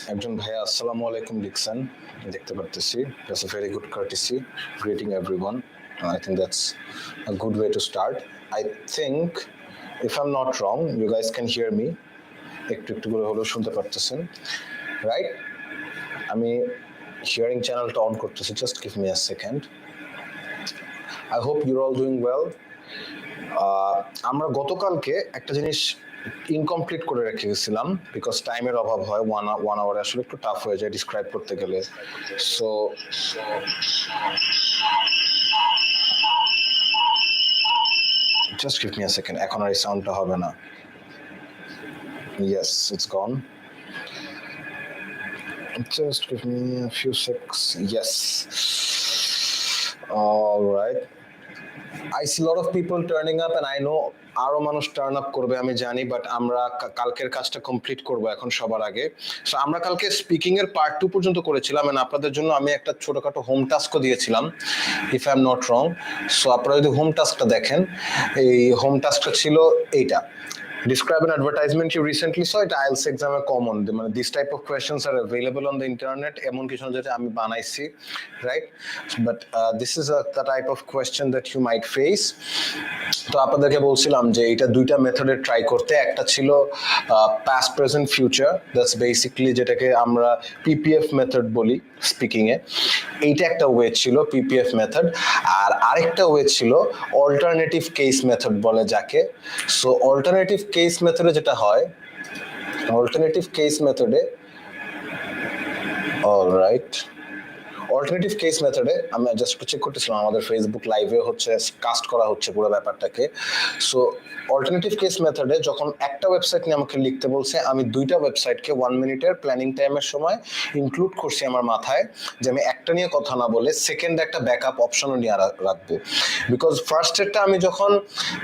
একজন ভাইয়া আসসালামু আলাইকুম লিখছেন, দেখতে পারতেছি। That's a very good courtesy, greeting everyone. I think that's a good way to start. I think, if I'm not wrong, you guys can hear me. একটু একটু করে হলেও শুনতে পারতেছেন, right? আমি hearing channelটা অন করতেছি, just give me a second. I hope you're all doing well. আমরা গতকালকে একটা জিনিস ইনকমপ্লিট করে রেখে গেছিলাম বিকজ টাইমের অভাব হয়, ওয়ান আওয়ারে আসলে একটু টাফ হয়ে যায় ডিসক্রাইব করতে গেলে। So just give me a second, এখন আর এই সাউন্ডটা হবে না। Yes, it's gone. Just give me a few seconds. Yes. All right. I see a lot of people turning up and I know আরো মানুষ টার্ন আপ করবে আমি জানি, বাট আমরা কালকের কাজটা কমপ্লিট করব এখন সবার আগে। সো আমরা কালকে স্পিকিং এর পার্ট 2 পর্যন্ত করেছিলাম এন্ড আপনাদের জন্য আমি একটা ছোটখাটো হোম টাস্কও দিয়েছিলাম, if I am not wrong. So আপনারা যদি হোম টাস্কটা দেখেন, এই হোম টাস্কটা ছিল এইটা: describe an advertisement you recently saw. It IELTS exam A common, মানে this type of questions are available on the internet, এমন কিছু যেটা আমি বানাইছি, right? But this is the type of question that you might face. তো আপনাদেরকে বলছিলাম যে এটা দুইটা মেথডে ট্রাই করতে। একটা ছিল past present future, that's basically যেটাকে আমরা PPF মেথড বলি স্পিকিং এ। এইটা একটা ওয়ে ছিল PPF মেথড, আর আরেকটা ওয়ে ছিল অল্টারনেটিভ কেস মেথড বলে যাকে। সো অল্টারনেটিভ কেস মেথডে যেটা হয়, অল্টারনেটিভ কেস মেথডে, অলরাইট, অল্টারনেটিভ কেস মেথডে আমি জাস্ট চেক করতেছিলাম, আমাদের ফেসবুক লাইভে হচ্ছে কাস্ট করা হচ্ছে পুরো ব্যাপারটাকে। সো অল্টারনেটিভ কেস মেথডে যখন একটা ওয়েবসাইট নিয়ে আমাকে লিখতে বলছে, আমি দুইটা ওয়েবসাইটকে 1 মিনিটের প্ল্যানিং টাইমের সময় ইনক্লুড করছি আমার মাথায়, যে আমি একটা নিয়ে কথা না বলে সেকেন্ড একটা ব্যাকআপ অপশনও নিয়ে রাখবো। বিকজ ফার্স্টেরটা আমি যখন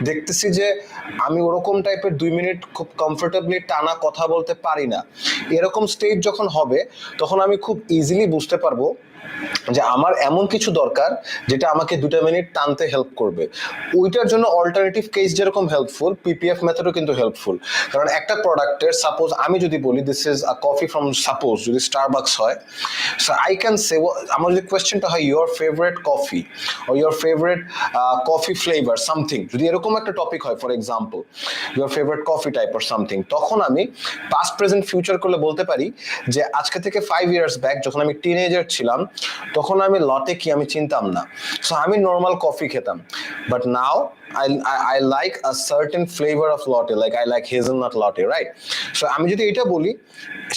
দেখতেছি যে আমি ওরকম টাইপের 2 মিনিট খুব কমফোর্টেবলি টানা কথা বলতে পারি না, এরকম স্টেজ যখন হবে তখন আমি খুব ইজিলি বুঝতে পারবো যে আমার এমন কিছু দরকার যেটা আমাকে 2 মিনিট টানতে হেল্প করবে। ওইটার জন্য অল্টারনেটিভ কেস যেরকম হেল্পফুল, পিপিএফ মেথডও কিন্তু হেল্পফুল। কারণ একটা প্রোডাক্টের, সাপোজ আমি যদি বলি this is a coffee from, suppose যদি স্টারবাকস হয়, সো আই ক্যান সে, আমার যদি কোয়েশ্চেনটা হয় ইয়োর ফেভারিট কফি ও your favourite coffee flavour something, যদি এরকম একটা টপিক হয়, for example your favourite coffee type or something, তখন আমি পাস্ট প্রেজেন্ট ফিউচার করলে বলতে পারি যে আজকে থেকে 5 ইয়ার্স ব্যাক যখন আমি টিনেজার ছিলাম তখন আমি লটে কি আমি চিনতাম না, সো আমি নর্মাল কফি খেতাম, but now I like a certain flavor of latte, like I like hazelnut latte, right? So আমি যদি এটা বলি,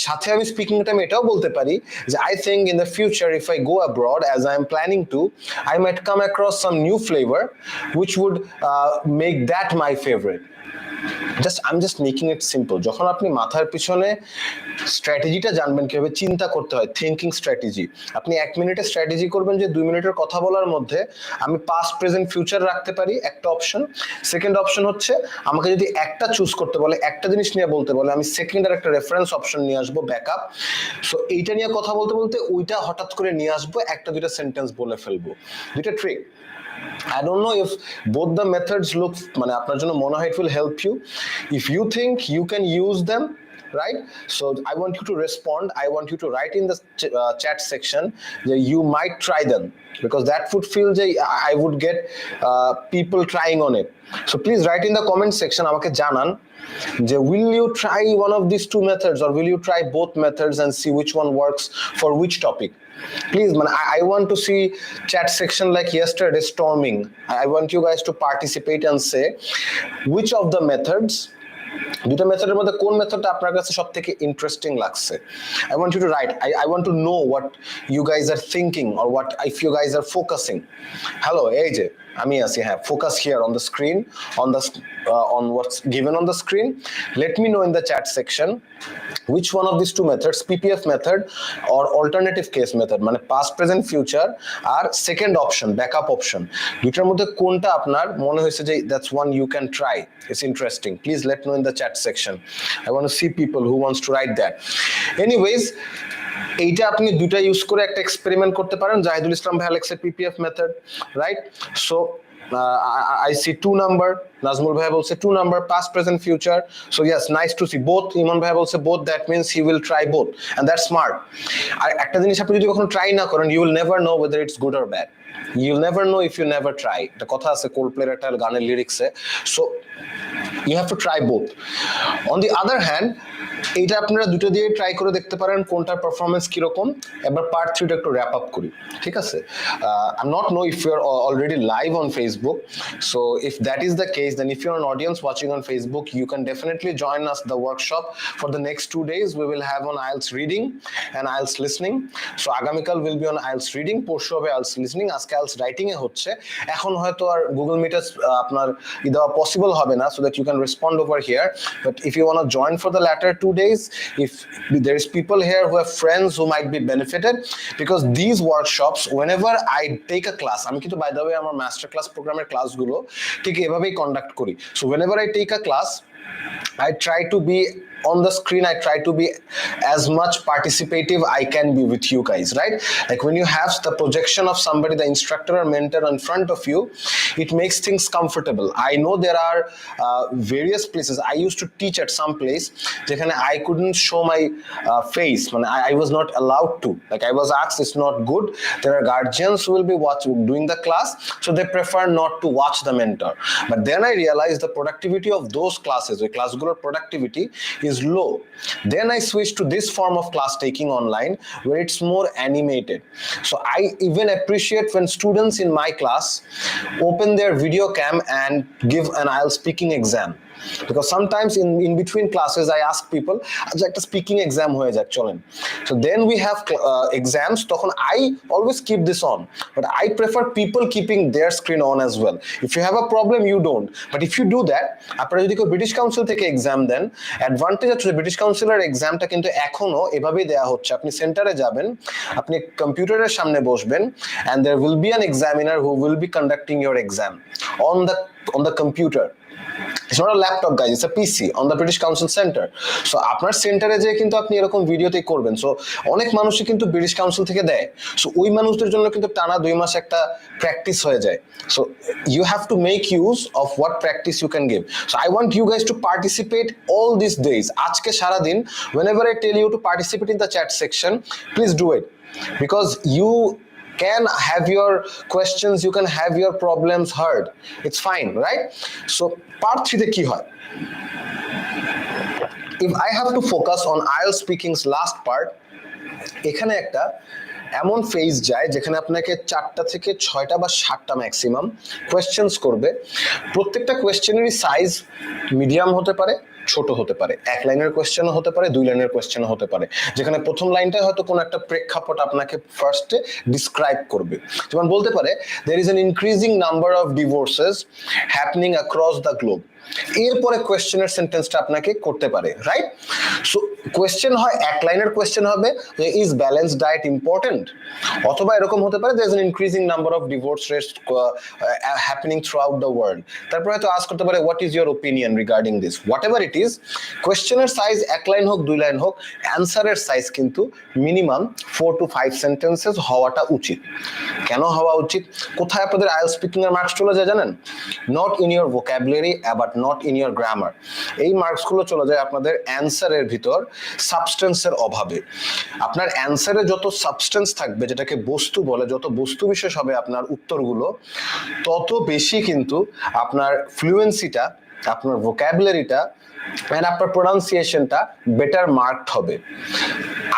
সাথে আমি স্পিকিং টাইম এটাও বলতে পারি যে I think in the future if I go abroad as I am planning to, I might come across some new flavor which would make that my favorite. I'm just making it simple. যখন আপনি মাথার পিছনে স্ট্র্যাটেজিটা জানবেন কিভাবে চিন্তা করতে হয়, thinking strategy, আপনি 1 মিনিটের স্ট্র্যাটেজি করবেন যে 2 মিনিটের কথা বলার মধ্যে আমি পাস্ট প্রেজেন্ট ফিউচার রাখতে পারি একটা অপশন। সেকেন্ড অপশন হচ্ছে আমাকে যদি একটা চুজ করতে বলে, একটা জিনিস নিয়ে বলতে বলে, আমি সেকেন্ড আর একটা রেফারেন্স অপশন নিয়ে আসবো, ব্যাকআপ। সো এইটা নিয়ে কথা বলতে বলতে ওইটা হঠাৎ করে নিয়ে আসবো, একটা দুইটা সেন্টেন্স বলে ফেলবো। দুইটা trick. I don't know if both the methods look, মানে আপনার জন্য মনে হয় it will help you. If you think you can use them, right? So I want you to respond. I want you to write in the chat section that you might try them, because that would feel that I would get people trying on it. So please write in the comment section, আমাকে জানান যে will you try one of these two methods or will you try both methods and see which one works for which topic. Please, man, I want to see chat section like yesterday storming. I want you guys to participate and say which of the methods, দুটো মেথডের মধ্যে কোন মেথডটা আপনার কাছে সবথেকে interesting লাগছে। I want you to write. I want to know what you guys are thinking or what if you guys are focusing. Hello, এই যে আমি আছি, হ্যাঁ, focus here on the screen, on what's given on the screen. Let me know in the chat section which one of these two methods, PPF method or alternative case method, মানে past present future আর second option, backup option, দুইটার মধ্যে কোনটা আপনার মনে হয়েছে যে that's one you can try, it's interesting. Please let me know in the chat section. I want to see people who wants to write that. Anyways, এইটা আপনি দুটা ইউজ করে একটা এক্সপেরিমেন্ট করতে পারেন, জাহিদুল ইসলাম ভাই অ্যালেক্সের PPF method, right? So I see 2 number. Nazmul bhai বলছে 2 number, past, present, future. So yes, nice to see both. Iman bhai বলছে both, that means he will try both, and that's smart. আর একটা জিনিস আপনি যদি কখনো try না করেন, you will never know whether it's good or bad. You'll never know if you never try. The কথা আছে Coldplay একটা গানের লিরিক্সে. So you have to try both. On the other hand, এইটা আপনারা দুটো দিয়ে ট্রাই করে দেখতে পারেন কোনটার পারফরমেন্স কিরকম। এবার পার্ট 3টা একটু র্যাপ আপ করি, ঠিক আছে? I not know if you're already live on Facebook, so if that is the case, then if you're an audience watching on Facebook, you can definitely join us the workshop for the next 2 days. We will have on IELTS reading and IELTS listening. So আগামীকাল will be on IELTS reading, পরশু হবে IELTS listening, আজকে IELTS writing এ হচ্ছে। এখন হয়তো আর Google মিটে আপনার দেওয়া পসিবল হবে না, so that you can respond over here, but if you want to join for the latter 2 days, if there is people here who have friends who might be benefited, because these workshops, whenever I take a class, আমি কিন্তু by the way আমার master class প্রোগ্রামের ক্লাসগুলো ঠিক এভাবেই conduct করি। So whenever I take a class, I try to be on the screen, I try to be as much participative I can be with you guys, right? Like when you have the projection of somebody, the instructor or mentor in front of you, it makes things comfortable. I know there are various places. I used to teach at some place যেখানে I couldn't show my face. I was not allowed to. Like I was asked, it's not good. There are guardians who will be doing the class, so they prefer not to watch the mentor. But then I realized the productivity of those classes, the classগুলোর productivity is low. Then I switched to this form of class taking online where it's more animated. So I even appreciate when students in my class open their video cam and give an IELTS speaking exam. Because sometimes in between classes I ask people, acha ekta speaking exam hoye jak cholen. So then we have exams, tokhon I always keep this on, but I prefer people keeping their screen on as well. If you have a problem, you don't, but if you do that, আপনারা যদি কেউ British council থেকে exam দেন, advantage হচ্ছে British কাউন্সিলের এক্সামটা কিন্তু এখনো এভাবেই দেয়া হচ্ছে। আপনি সেন্টারে যাবেন, আপনি কম্পিউটারের সামনে বসবেন, and there will be an examiner who will be conducting your exam on the computer. It's not a laptop, guys, it's a PC on the British Council Center. So আপনার সেন্টারে যে কিন্তু আপনি এরকম ভিডিওতেই করবেন। সো অনেক মানুষই কিন্তু ব্রিটিশ কাউন্সিল থেকে দেয়। সো ওই মানুষদের জন্য কিন্তু টানা 2 মাস একটা প্র্যাকটিস হয়ে যায়। So you have to make use of what practice you can give. So I want you guys to participate all these days. আজকে সারা দিন, whenever I tell you to participate in the chat section, please do it, because you can have your questions, you can have your problems heard. It's fine, right? So part 3 তে কি হয়? If I have to focus on IELTS speaking's last part, এখানে একটা এমন phase যায় যেখানে আপনাকে 4টা থেকে 6টা বা 7টা ম্যাক্সিমাম কোয়েশ্চেন্স করবে। প্রত্যেকটা কোয়েশ্চেনেরই সাইজ মিডিয়াম হতে পারে, ছোট হতে পারে, 1 লাইনের কোয়েশ্চেনও হতে পারে, 2 লাইনের কোয়েশ্চেনও হতে পারে, যেখানে প্রথম লাইনটা হয়তো কোনো একটা প্রেক্ষাপট আপনাকে ফার্স্টে ডিসক্রাইব করবে। যেমন বলতে পারে there is an increasing number of divorces happening across the globe, এরপরে কোয়েশ্চেনের সেন্টেন্সটা আপনাকে করতে পারে, রাইট? সো কোয়েশ্চেন হয় 1 লাইনের কোয়েশ্চেন হবে যে ইজ ব্যালেন্স ডায়েট ইম্পর্টেন্ট, অথবা এরকম হতে পারে there is an increasing number of divorce rates happening throughout the world, তারপরে হয়তো আস্ক করতে পারে what is your opinion regarding this, whatever it is। কোয়েশ্চেনের সাইজ 1 লাইন হোক 2 লাইন হোক, অ্যানসারের সাইজ কিন্তু মিনিমাম 4 to 5 সেন্টেন্সেস হওয়াটা উচিত। কেন হওয়া উচিত? কোথায় আপনাদের আইএলটিএস স্পিকিং এর মার্কস চলে যায় জানেন? Not in your vocabulary but not in your grammar. এই মার্কসগুলো চলে যায় আপনাদের অ্যানসারের ভিতর সাবস্টেন্সের অভাবে। আপনার অ্যানসারে যত সাবস্টেন্স থাকবে, যেটাকে বস্তু বলে, যত বস্তু বিশেষ হবে আপনার উত্তরগুলো, তত বেশি কিন্তু আপনার ফ্লুয়েন্সিটা, আপনার ভোকাবুলারিটা and আপনার প্রোনাউন্সিয়েশনটা বেটার মার্কড হবে।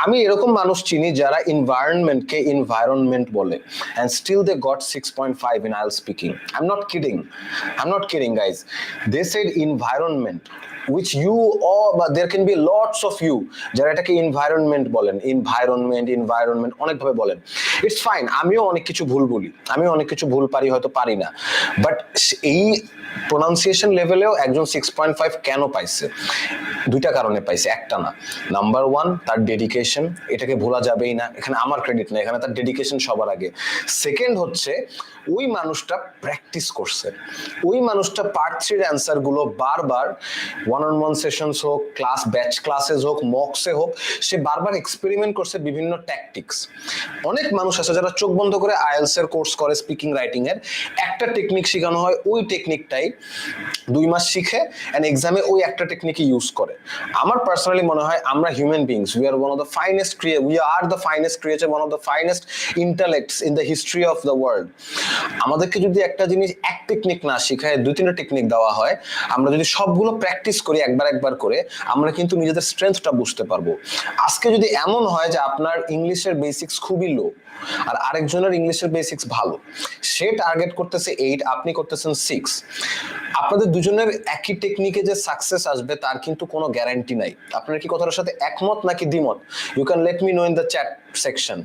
আমি এরকম মানুষ চিনি যারা এনভায়রনমেন্টকে এনভায়রনমেন্ট বলে and still they got 6.5 in IELTS speaking. I'm not kidding guys. They said environment, which you or but there can be lots of you যারা এটাকে এনভায়রনমেন্ট বলেন, এনভায়রনমেন্ট অনেকভাবে বলেন। ইটস ফাইন, আমিও অনেক কিছু ভুল বলি, আমিও অনেক কিছু ভুল পারি, হয়তো পারি না, বাট এই প্রোনাউন্সিয়েশন লেভেলেও একজন 6.5 কেন পাইছে? দুইটা কারণে পাইছে, একটা না। নাম্বার ওয়ান, তার ডেডিকেশন, এটাকে ভোলা যাবেই না, এখানে আমার ক্রেডিট না, এখানে তার ডেডিকেশন সবার আগে। সেকেন্ড হচ্ছে ওই মানুষটা প্র্যাকটিস করছে, ওই মানুষটা পার্ট 3-র অ্যান্সার গুলো বারবার ওয়ান সেশনস হোক, ব্যাচ ক্লাসেস হোক, মক্সে হোক, সে বারবার এক্সপেরিমেন্ট করছে বিভিন্ন ট্যাকটিক্স। অনেক মানুষ আছে যারা চোখ বন্ধ করে আইএলটিএস এর কোর্স করে, স্পিকিং রাইটিং এর একটা টেকনিক শেখানো হয়, ওই টেকনিকটাই 2 মাস শিখে এন্ড এক্সামে ওই একটা টেকনিকই ইউজ করে। আমার পার্সোনালি মনে হয় আমরা human beings, we are the finest creature, one of the finest intellects in the history of the world. আমাদেরকে যদি একটা জিনিস এক টেকনিক না শিখায় 2-3টা টেকনিক দেওয়া হয়, আমরা যদি সবগুলো প্র্যাকটিস করি একবার করে, আমরা কিন্তু নিজেদের স্ট্রেংথটা বুঝতে পারবো। আজকে যদি এমন হয় যে আপনার ইংলিশের বেসিক্স খুবই লো আর আরেকজনের ইংলিশের বেসিক্স ভালো, সে টার্গেট করতেছে 8, আপনি করতেছেন 6, আপনাদের দুজনের একই টেকনিকে যে সাকসেস আসবে তার কিন্তু কোনো গ্যারান্টি নাই। আপনার কি কথাটার সাথে একমত নাকি দ্বিমত? You can let me know in the chat section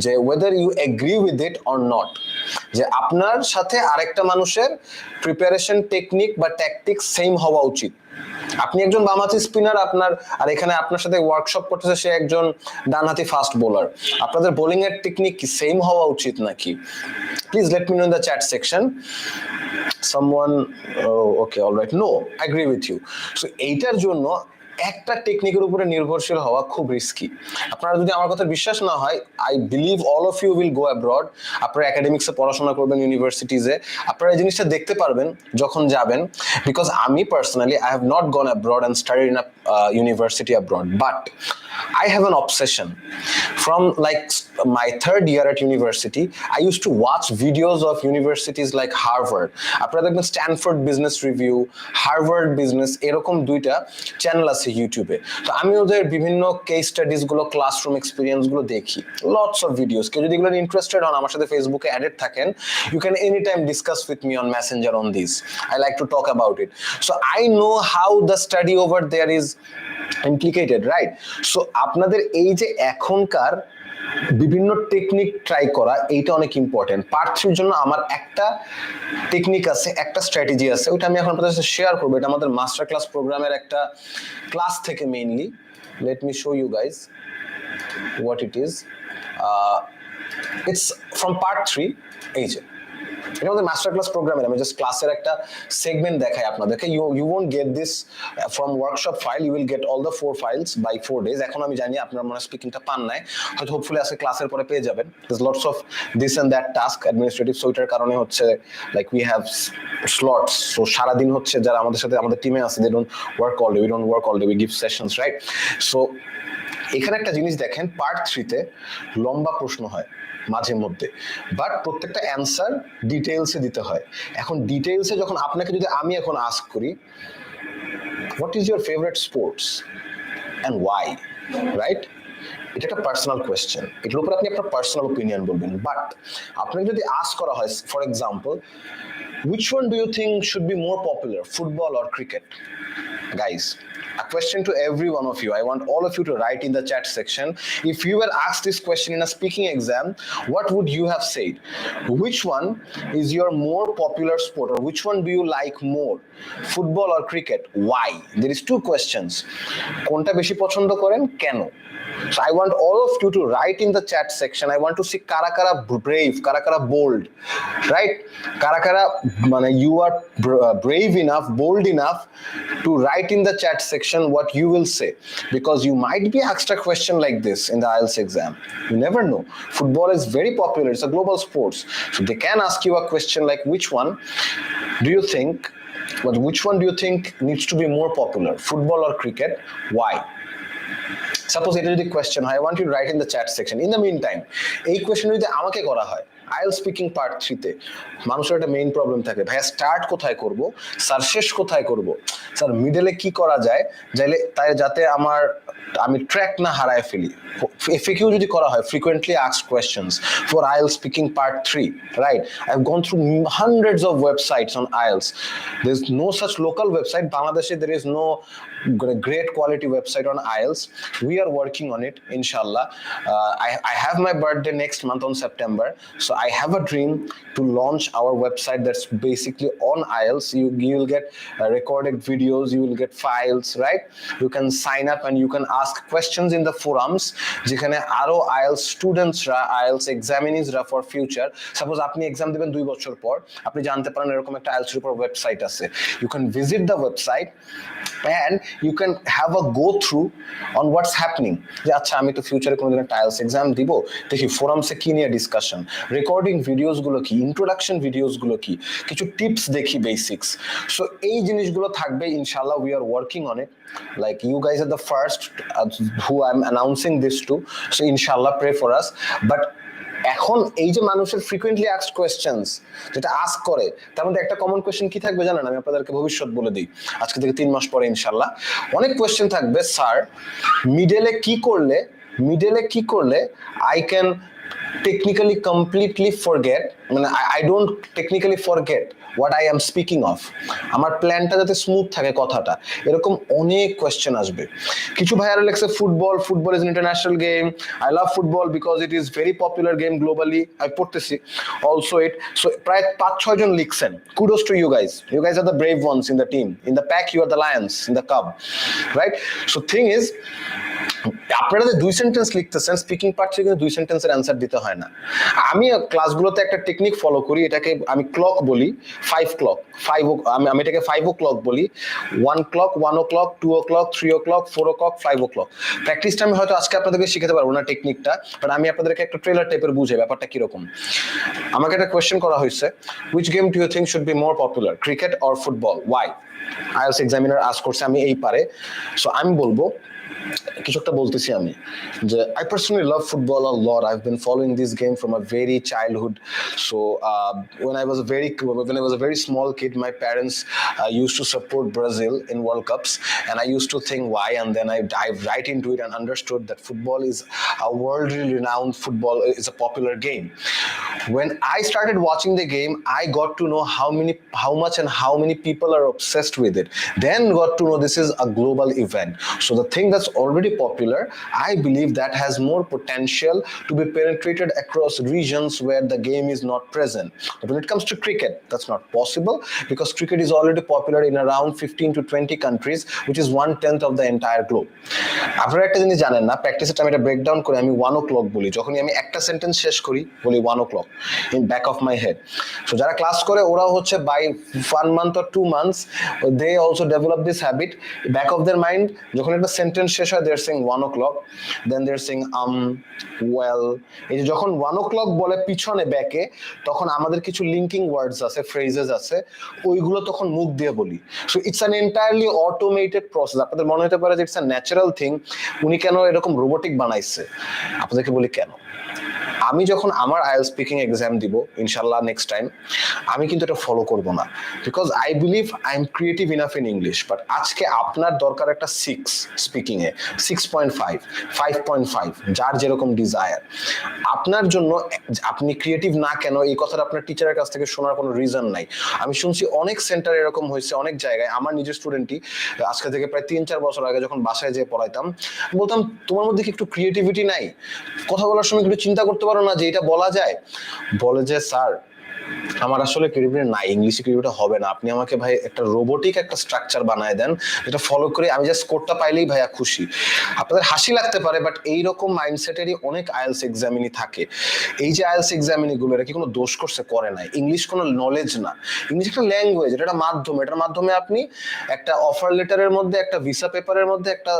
যে whether you agree with it or not, যে আপনার সাথে আরেকটা মানুষের প্রিপারেশন টেকনিক বা ট্যাকটিক্স সেম হওয়া উচিত। আপনি একজন বামহাতি স্পিনার, আর এখানে আপনার সাথে ওয়ার্কশপ করতেছে সে একজন ডানহাতি ফাস্ট বোলার, আপনাদের বোলিং এর টেকনিক কি সেম হওয়া উচিত নাকি? Please let me know in the chat section. Someone, oh, okay, all right, no, I agree with you. So এইটার জন্য একটা টেকনিকের উপরে নির্ভরশীল হওয়া খুব রিস্কি। আপনারা যদি আমার কথা বিশ্বাস না হয়, I believe all of you will go abroad. আপনারা একাডেমিক্সে পড়াশোনা করবেন, ইউনিভার্সিটিজে, আপনারা এই জিনিসটা দেখতে পারবেন যখন যাবেন। বিকজ আমি personally I have not gone abroad and studied in a university abroad, but I have an obsession. From like my 3rd year at university, I used to watch videos of universities like Harvard. আপনারা দেখবেন Stanford business review, Harvard business, এরকম 2টা channel আছে ইউটিউবে। তো আমি ওদের বিভিন্ন কেস স্টাডিজ গুলো, ক্লাসরুম এক্সপিরিয়েন্স গুলো দেখি, লটস অফ ভিডিওস। কেউ যদি এগুলো ইন্টারেস্টেড হন, আমার সাথে ফেসবুকে অ্যাডেড থাকেন, you can any time discuss with me on Messenger on this. I like to talk about it. So I know how the study over there is implicated, right? So আপনাদের এই যে এখনকার বিভিন্ন টেকনিক ট্রাই করা, এইটা অনেক important. Part 3-র জন্য আমার একটা টেকনিক আছে, একটা স্ট্র্যাটেজি আছে, ওইটা আমি এখন আপনাদের সাথে শেয়ার করবো। এটা আমাদের মাস্টার ক্লাস প্রোগ্রামের একটা ক্লাস থেকে mainly. Let me show you guys what it is. It's from part 3। এই যে এটা আমাদের মাস্টার ক্লাস প্রোগ্রামের, আমি জাস্ট ক্লাসের একটা সেগমেন্ট দেখাই আপনাদেরকে। You won't get this from workshop file, you will get all the 4 files by 4 days। এখন আমি জানি আপনারা মনে স্পিকিংটা পান নাই, হয়তো হোপফুলি আজকে ক্লাসের পরে পেয়ে যাবেন। There's lots of this and that task administrative, so এটার কারণে হচ্ছে like we have slots. So সারাদিন হচ্ছে যারা আমাদের সাথে আমাদের টিমে আছে, they don't work all day, we don't work all day, we give sessions, right? So এখানে একটা জিনিস দেখেন, পার্ট 3-তে লম্বা প্রশ্ন হয় মাঝে মধ্যে, বাট প্রত্যেকটা অ্যান্সার ডিটেইলসে দিতে হয়। এখন ডিটেইলসে যখন আপনাকে যদি আমি এখন আস্ক করি, what is your favourite sports and why, right? এটা একটা পার্সোনাল কোয়েশ্চেন, এটার উপর আপনি আপনার পার্সোনাল ওপিনিয়ন বলবেন। বাট আপনাকে যদি আস্ক করা হয়, for example, which one do you think should be more popular, football or cricket? Guys, a question to every one of you. I want all of you to write in the chat section. If you were asked this question in a speaking exam, what would you have said? Which one is your more popular sport, or which one do you like more, football or cricket? Why? There is 2 questions. কোনটা বেশি পছন্দ করেন, কেন? So I want all of you to write in the chat section. I want to see kara kara brave, kara kara bold, right? Kara kara mane you are brave enough, bold enough to write in the chat section what you will say, because you might be asked a question like this in the IELTS exam. You never know. Football is very popular, it's a global sport, so they can ask you a question like, which one do you think needs to be more popular, football or cricket? Why? Suppose এটা যদি question হয়, I want you write in the chat section. In the meantime, এই question যদি আমাকে করা হয় IELTS speaking part 3-তে, মানুষের একটা মেইন প্রবলেম থাকে, ভাইয়া স্টার্ট কোথায় করব, স্যার শেষ কোথায় করব, স্যার মিডলে কি করা যায়, যাতে আমি ট্র্যাক না হারায় ফেলি। এফএকিউ যদি করা হয়, frequently asked questions for IELTS speaking part 3, right? I have gone through hundreds of websites on IELTS. There is no such local website. Bangladesh, there is no great quality website on IELTS. We are working on it, inshallah. I have my birthday next month on September, so I have a dream to launch our website that's basically on Ielts. You will get recorded videos, you will get files, right? You can sign up and you can ask questions in the forums যেখানে আরো IELTS স্টুডেন্টসরা IELTS এক্সামিনিজরা for future, suppose আপনি exam দিবেন 2 বছর পর, আপনি জানতে পারেন এরকম একটা IELTS এর উপর ওয়েবসাইট আছে, you can visit the website and you can have a go through on what's happening. যে আচ্ছা আমি তো ফিউচারে কোনোদিন একটা IELTS এক্সাম দিব, দেখি ফোরামসে কি নিয়ে ডিসকাশন, রেকর্ডিং ভিডিওস গুলো কি, ইন্ট্রোডাকশন ভিডিওস গুলো কি, কিছু টিপস দেখি, বেসিক্স। সো এই জিনিসগুলো থাকবে ইনশাআল্লাহ, we are working on it, like you guys are the first who I'm announcing this to, so inshallah pray for us. But এখন এই যে মানুষের ফ্রিকুয়েন্টলি আস্কড কোয়েশ্চেনস যেটা আস্ক করে, তার মধ্যে একটা কমন কোয়েশ্চেন কি থাকবে জানেন? আমি আপনাদেরকে ভবিষ্যৎ বলে দিই, আজকে থেকে 3 মাস পরে ইনশাআল্লাহ অনেক কোয়েশ্চেন থাকবে, স্যার মিডলে কি করলে I can technically completely forget, মানে I don't technically forget what I am speaking of, আমার প্ল্যানটা যাতে স্মুথ থাকে কথাটা, এরকম অনেক কোয়েশ্চেন আসবে। কিছু ভাইয়ারা লেখছে football is an international game, I love football because it is very popular game globally, আমি পড়তেছি also it, so প্রায় 5-6 জন লিখছেন, kudos to you guys are the brave ones in the team, in the pack you are the lions in the cub, right? So thing is আপনারা যে 2 sentence লিখতেছেন, speaking part থেকে 2 সেন্টেন্সের answer দিতে হয় না। আমি ক্লাসগুলোতে একটা টেকনিক ফলো করি, এটাকে আমি ক্লক বলি, 5 ক্লক, আমি এটাকে 5 o'clock বলি, 1 o'clock, 1 o'clock, 2 o'clock, 3 o'clock, 4 o'clock, 5 o'clock। প্র্যাকটিসটা আমি হয়তো আজকে আপনাদেরকে শিখাতে পারবো না টেকনিকটা, বাট আমি আপনাদেরকে একটা ট্রেলার টাইপের বুঝাই ব্যাপারটা কিরকম। আমাকে একটা কোয়েশ্চেন করা হয়েছে, which game do you think should be more popular, cricket or football, why? IELTS examiner ask করছে, আমি এই পারে, সো আমি বলবো কিছু একটা বলতেছি আমি যে I personally love football a lot. I've been following this game from a very childhood. So when I was a very small kid, my parents used to support Brazil in World Cups, and I used to think why, and then I dived right into it and understood that football is a worldly renowned, football is a popular game. When I started watching the game, I got to know how much and how many people are obsessed with it. Then got to know this is a global event. So the thing that's already popular, I believe that has more potential to be penetrated across regions where the game is not present. But when it comes to cricket, that's not possible, because cricket is already popular in around 15 to 20 countries, which is 1/10 of the entire globe. আপনারা একটা জিনিস জানেন না, প্র্যাকটিসের time এটা breakdown করে আমি 1 o'clock বলি, যখনই আমি একটা সেন্টেন্স শেষ করি বলি 1 o'clock in back of my head. So যারা ক্লাস করে ওরা হচ্ছে by 1 month or 2 months they also develop this habit, back of their mind যখন একটা সেন্টেন্স শেষ হয় they're saying 1 o'clock, then they're saying well, এই যে যখন 1 o'clock বলে পিছনে ব্যাকে, তখন আমাদের কিছু লিঙ্কিং ওয়ার্ডস আছে, ফ্রেজেস আছে, ওইগুলো তখন মুখ দিয়ে বলি। So it's an entirely automated process. আপনাদের মনে হতে পারে যে ইটস আ ন্যাচারাল থিং, উনি কেন এরকম রোবোটিক বানাইছে? আপনাদেরকে বলি কেন। আমি যখন আমার IELTS স্পিকিং এক্সাম দিব ইনশাআল্লাহ নেক্সট টাইম, আমি কিন্তু এটা ফলো করব না, because I believe I am creative enough in English. But আজকে আপনার দরকার একটা 6 স্পিকিং এ, 6.5, 5.5, যার যেরকম ডিজায়ার। আপনার জন্য আপনি ক্রিয়েটিভ না কেন এই কথাটা আপনার টিচারের কাছ থেকে শোনার কোনো রিজন নাই। আমি শুনছি অনেক সেন্টার এরকম হয়েছে, অনেক জায়গায়। আমার নিজের স্টুডেন্টই আজকে থেকে প্রায় 3-4 বছর আগে যখন বাসায় যেয়ে পড়াইতাম, বলতাম তোমার মধ্যে কি একটু ক্রিয়েটিভিটি নাই? কথা বলার সময় একটু চিন্তা করতে পারো না যে এটা বলা যায়? বলে যে স্যার আমার আসলে ক্রিয়েটিভিটি নাই, ইংলিশে ক্রিয়েটিভিটি হবে না, আপনি আমাকে ভাই একটা রোবোটিক একটা স্ট্রাকচার বানায় দেন, এটা ফলো করে আমি জাস্ট কোডটা পাইলেই ভাইয়া খুশি। আপনাদের হাসি লাগতে পারে, বাট এইরকম মাইন্ডসেটেরই অনেক IELTS এক্সামিনি থাকে। এই যে IELTS এক্সামিনি গুলো, এটা কি কোনো দোষ করছে? করে নাই। ইংলিশ কোনো নলেজ না, ইংলিশ একটা ল্যাঙ্গুয়েজ, এটা একটা মাধ্যম। এটার মাধ্যমে আপনি একটা অফার লেটারের মধ্যে, একটা ভিসা পেপারের মধ্যে একটা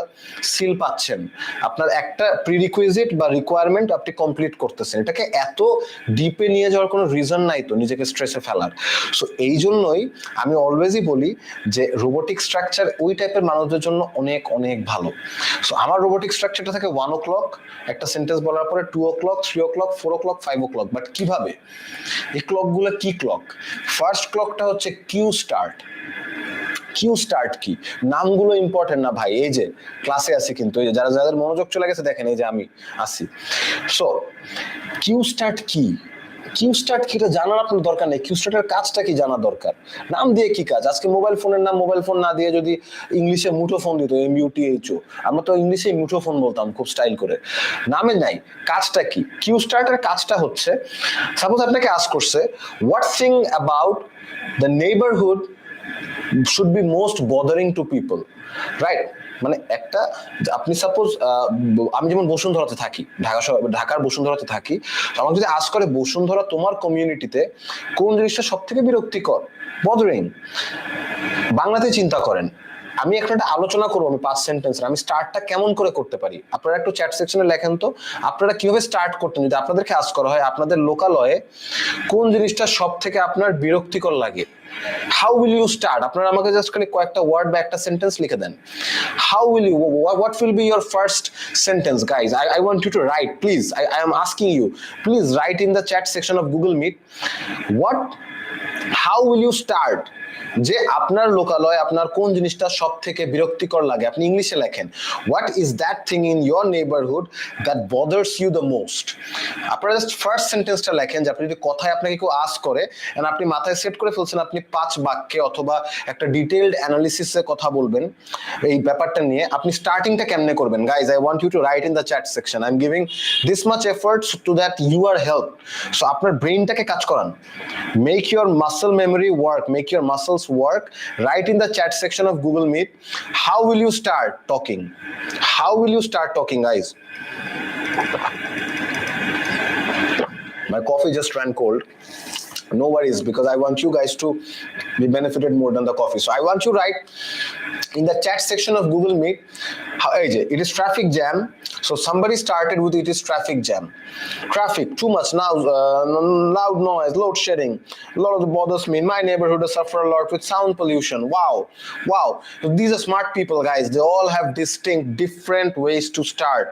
সিল পাচ্ছেন, আপনার একটা প্রিরিকুইজিট বা রিকোয়ারমেন্ট আপনি কমপ্লিট করতেছেন। এটাকে এত ডিপে নিয়ে যাওয়ার কোনো রিজন নাই তো নিজেকে স্ট্রেসে ফেলার। সো এই জন্যই আমি অলওয়েজই বলি যে রোবোটিক স্ট্রাকচার ওই টাইপের মানুষদের জন্য অনেক অনেক ভালো। সো আমার রোবোটিক স্ট্রাকচারটা থাকে 1 o'clock একটা সেন্টেন্স বলার পরে, 2 o'clock, 3 o'clock, 4 o'clock, 5 o'clock। But কিভাবে? এই ক্লকগুলো কি ক্লক? ফার্স্ট ক্লকটা হচ্ছে কিউ স্টার্ট। কিউ স্টার্ট কি? নামগুলো ইম্পর্টেন্ট না ভাই, এই যে ক্লাসে আছে কিন্তু, এই যে যাদের মনোযোগ চলে গেছে দেখেন, এই যে আমি আসি। সো কিউ স্টার্ট কি? কিউ স্টার্ট কি এটা জানার আপনার দরকার নেই, কিউ স্টার্টের কাজটা কি জানা দরকার, নাম দিয়ে কি কাজ। আজকে মোবাইল ফোনের নাম মোবাইল ফোন না দিয়ে যদি ইংলিশে মুঠো ফোন দিত, MUTHO, আমরা তো ইংলিশে মুঠো ফোন বলতাম খুব স্টাইল করে, নামে নাই। কাজটা কি? কিউ স্টার্টের কাজটা হচ্ছে, সাপোজ আপনাকে আস্ক করছে what thing about the neighbourhood should be most bothering to people, right? মানে একটা, আপনি সাপোজ আমি যেমন বসুন্ধরাতে থাকি, ঢাকার বসুন্ধরাতে থাকি, আমাকে যদি আস্ক করে বসুন্ধরা তোমার কমিউনিটিতে কোন জিনিসটা সব থেকে বিরক্তিকর, বদারিং, বাংলাতে চিন্তা করেন। আমি একটা আলোচনা করবো, আমি 5 সেন্টেন্স, আমি স্টার্টটা কেমন করে করতে পারি, আপনারা একটু চ্যাট সেকশনে লেখেন তো আপনারা কিভাবে স্টার্ট করতেন যদি আপনাদেরকে আস্ক করা হয় আপনাদের লোকালয়ে কোন জিনিসটা সব থেকে আপনার বিরক্তিকর লাগে। How will you start? আপনারা আমাকে জাস্ট খালি কয়েকটা ওয়ার্ড বা একটা সেন্টেন্স লিখে দেন। How will you, what will be your first sentence guys? I want you to write, please. I am asking you, please write in the chat section of Google Meet how will you start, যে আপনার লোকালয় আপনার কোন জিনিসটা সব থেকে বিরক্তিকর লাগে, আপনি ইংলিশে লেখেন what is that thing in your neighbourhood that bothers you the most. আপনারা জাস্ট ফার্স্ট সেন্টেন্সটা লেখেন, যে আপনি যদি কথায় আপনাকে কেউ আস্ক করে এন্ড আপনি মাথায় সেট করে ফেলছেন আপনি 5 বাক্যে অথবা একটা ডিটেইলড অ্যানালিসিসে কথা বলবেন এই ব্যাপারটা নিয়ে, আপনি স্টার্টিংটা কেমনে করবেন guys? I want you to write in the chat section. I am giving this much efforts to that you are help. So আপনার ব্রেইনটাকে কাজ করান, make your muscle memory work, make your muscles work. Write in the chat section of Google Meet how will you start talking, how will you start talking guys? My coffee just ran cold, no worries, because I want you guys to be benefited more than the coffee. So I want you write in the chat section of Google Meet how it is traffic jam. So somebody started with it is traffic jam. Traffic, too much now, loud noise, load shedding, a lot of it bothers me. In my neighborhood I suffer a lot with sound pollution. Wow, these are smart people guys, they all have distinct different ways to start.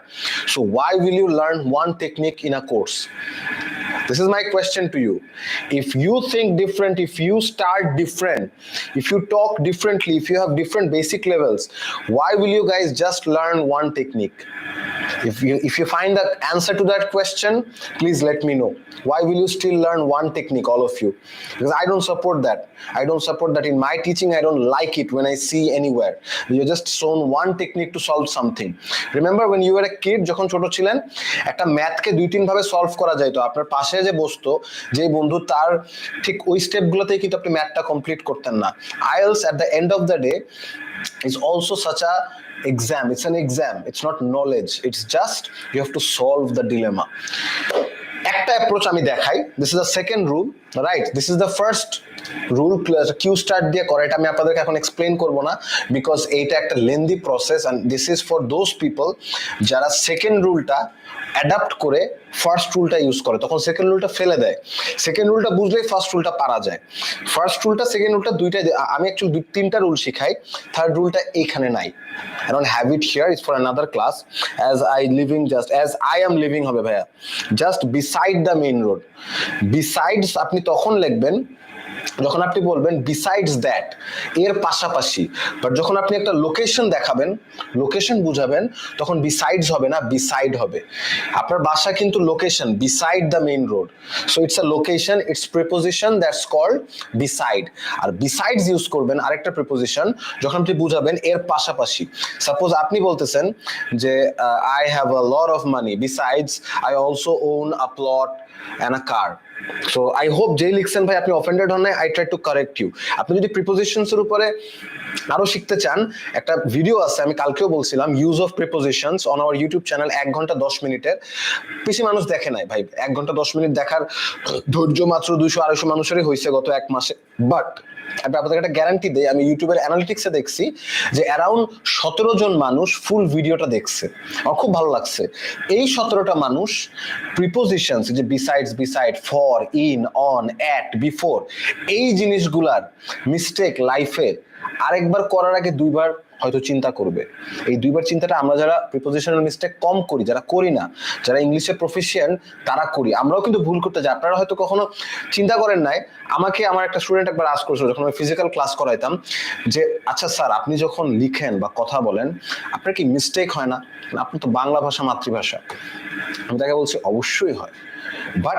So why will you learn one technique in a course? This is my question to you. If you think different, if you start different, if you talk differently, if you have different basic levels, why will you guys just learn one technique? If you find the answer to that question, please let me know. Why will you still learn one technique, all of you? Because I don't support that. I don't support that in my teaching. I don't like it when I see anywhere you're just shown one technique to solve something. Remember when you were a kid, যখন ছোট ছিলেন একটা ম্যাথকে 2-3 ভাবে solve করা যায়, তো আপনার পাশে যে বসতো যে বন্ধু তার ঠিক ওই স্টেপগুলোতেই কিন্তু আপনি ম্যাথটা কমপ্লিট করতেন না। IELTS at the end of the day is also such a exam. It's an exam, it's not knowledge, it's just you have to solve the dilemma. একটা অ্যাপ্রোচ আমি দেখাই, this is the second rule, right? This is the first rule, cue start দিয়ে করে, এটা আমি আপনাদেরকে এখন explain করবো না বিকজ এইটা একটা lengthy process and this is for those people যারা সেকেন্ড রুলটা অ্যাডাপ্ট করে ফার্স্ট রুলটা ইউজ করে, তখন সেকেন্ড রুলটা ফেলে দেয়। সেকেন্ড রুলটা বুঝলেই ফার্স্ট রুলটা পারা যায়। ফার্স্ট রুলটা সেকেন্ড রুলটা দুইটাই, আমি অ্যাকচুয়ালি 2-3টা রুল শিখাই, থার্ড রুলটা এইখানে নাই। I don't have it here, it's for another class, as I am living হবে ভাইয়া, just beside the main road. Besides আপনি তখন লিখবেন যখন আপনি বলবেন বিসাইডস দ্যাট, এর পাশাপাশি। বাট যখন আপনি একটা লোকেশন দেখাবেন, লোকেশন বুঝাবেন, তখন বিসাইডস হবে না, বিসাইড হবে। আপনার বাসা কিন্তু location, beside the main road, so it's a location, it's preposition that's called beside. আর বিসাইডস ইউজ করবেন আরেকটা প্রিপোজিশন যখন আপনি বুঝাবেন এর পাশাপাশি। সাপোজ আপনি বলতেছেন যে I have a lot of money, besides I also own a plot and a car. So I hope যেই লিখছেন ভাই আপনি অফেন্ডেড হন নাই, I try to correct you. আপনি যদি প্রিপোজিশনস এর উপরে আরো শিখতে চান, একটা ভিডিও আছে, আমি কালকেও বলছিলাম, use of prepositions on our YouTube channel, 1 ঘন্টা 10 মিনিটের। বেশি মানুষ দেখে নাই ভাই, 1 ঘন্টা 10 মিনিট দেখার ধৈর্য মাত্র 200-250 মানুষেরই হয়েছে গত 1 মাসে। বাট আমি আপনাদের একটা গ্যারান্টি দেই, আমি ইউটিউবের অ্যানালিটিক্সে দেখছি যে অ্যারাউন্ড 17 জন মানুষ ফুল ভিডিওটা দেখছে, আমার খুব ভালো লাগছে। এই 17টা মানুষ প্রিপোজিশনস, যে besides, beside, for, in, on, at, before, এই জিনিসগুলার মিস্টেক লাইফে আরেকবার করার আগে 2বার হয়তো চিন্তা করবে। এই 2বার চিন্তাটা আমরা যারা প্রিপোজিশনাল মিস্টেক কম করি, যারা করি না, যারা ইংলিশে প্রফিশিয়েন্ট, তারা করি। আমরাও কিন্তু ভুল করতে যাই, আপনারা হয়তো কখনো চিন্তা করেন নাই। আমাকে আমার একটা স্টুডেন্ট একবার আস্ক করেছিল যখন আমি ফিজিক্যাল ক্লাস করাইতাম, যে আচ্ছা স্যার আপনি যখন লিখেন বা কথা বলেন আপনার কি মিস্টেক হয় না? আপনি তো বাংলা ভাষা মাতৃভাষা। আমি তাকে বলছি অবশ্যই হয়, বাট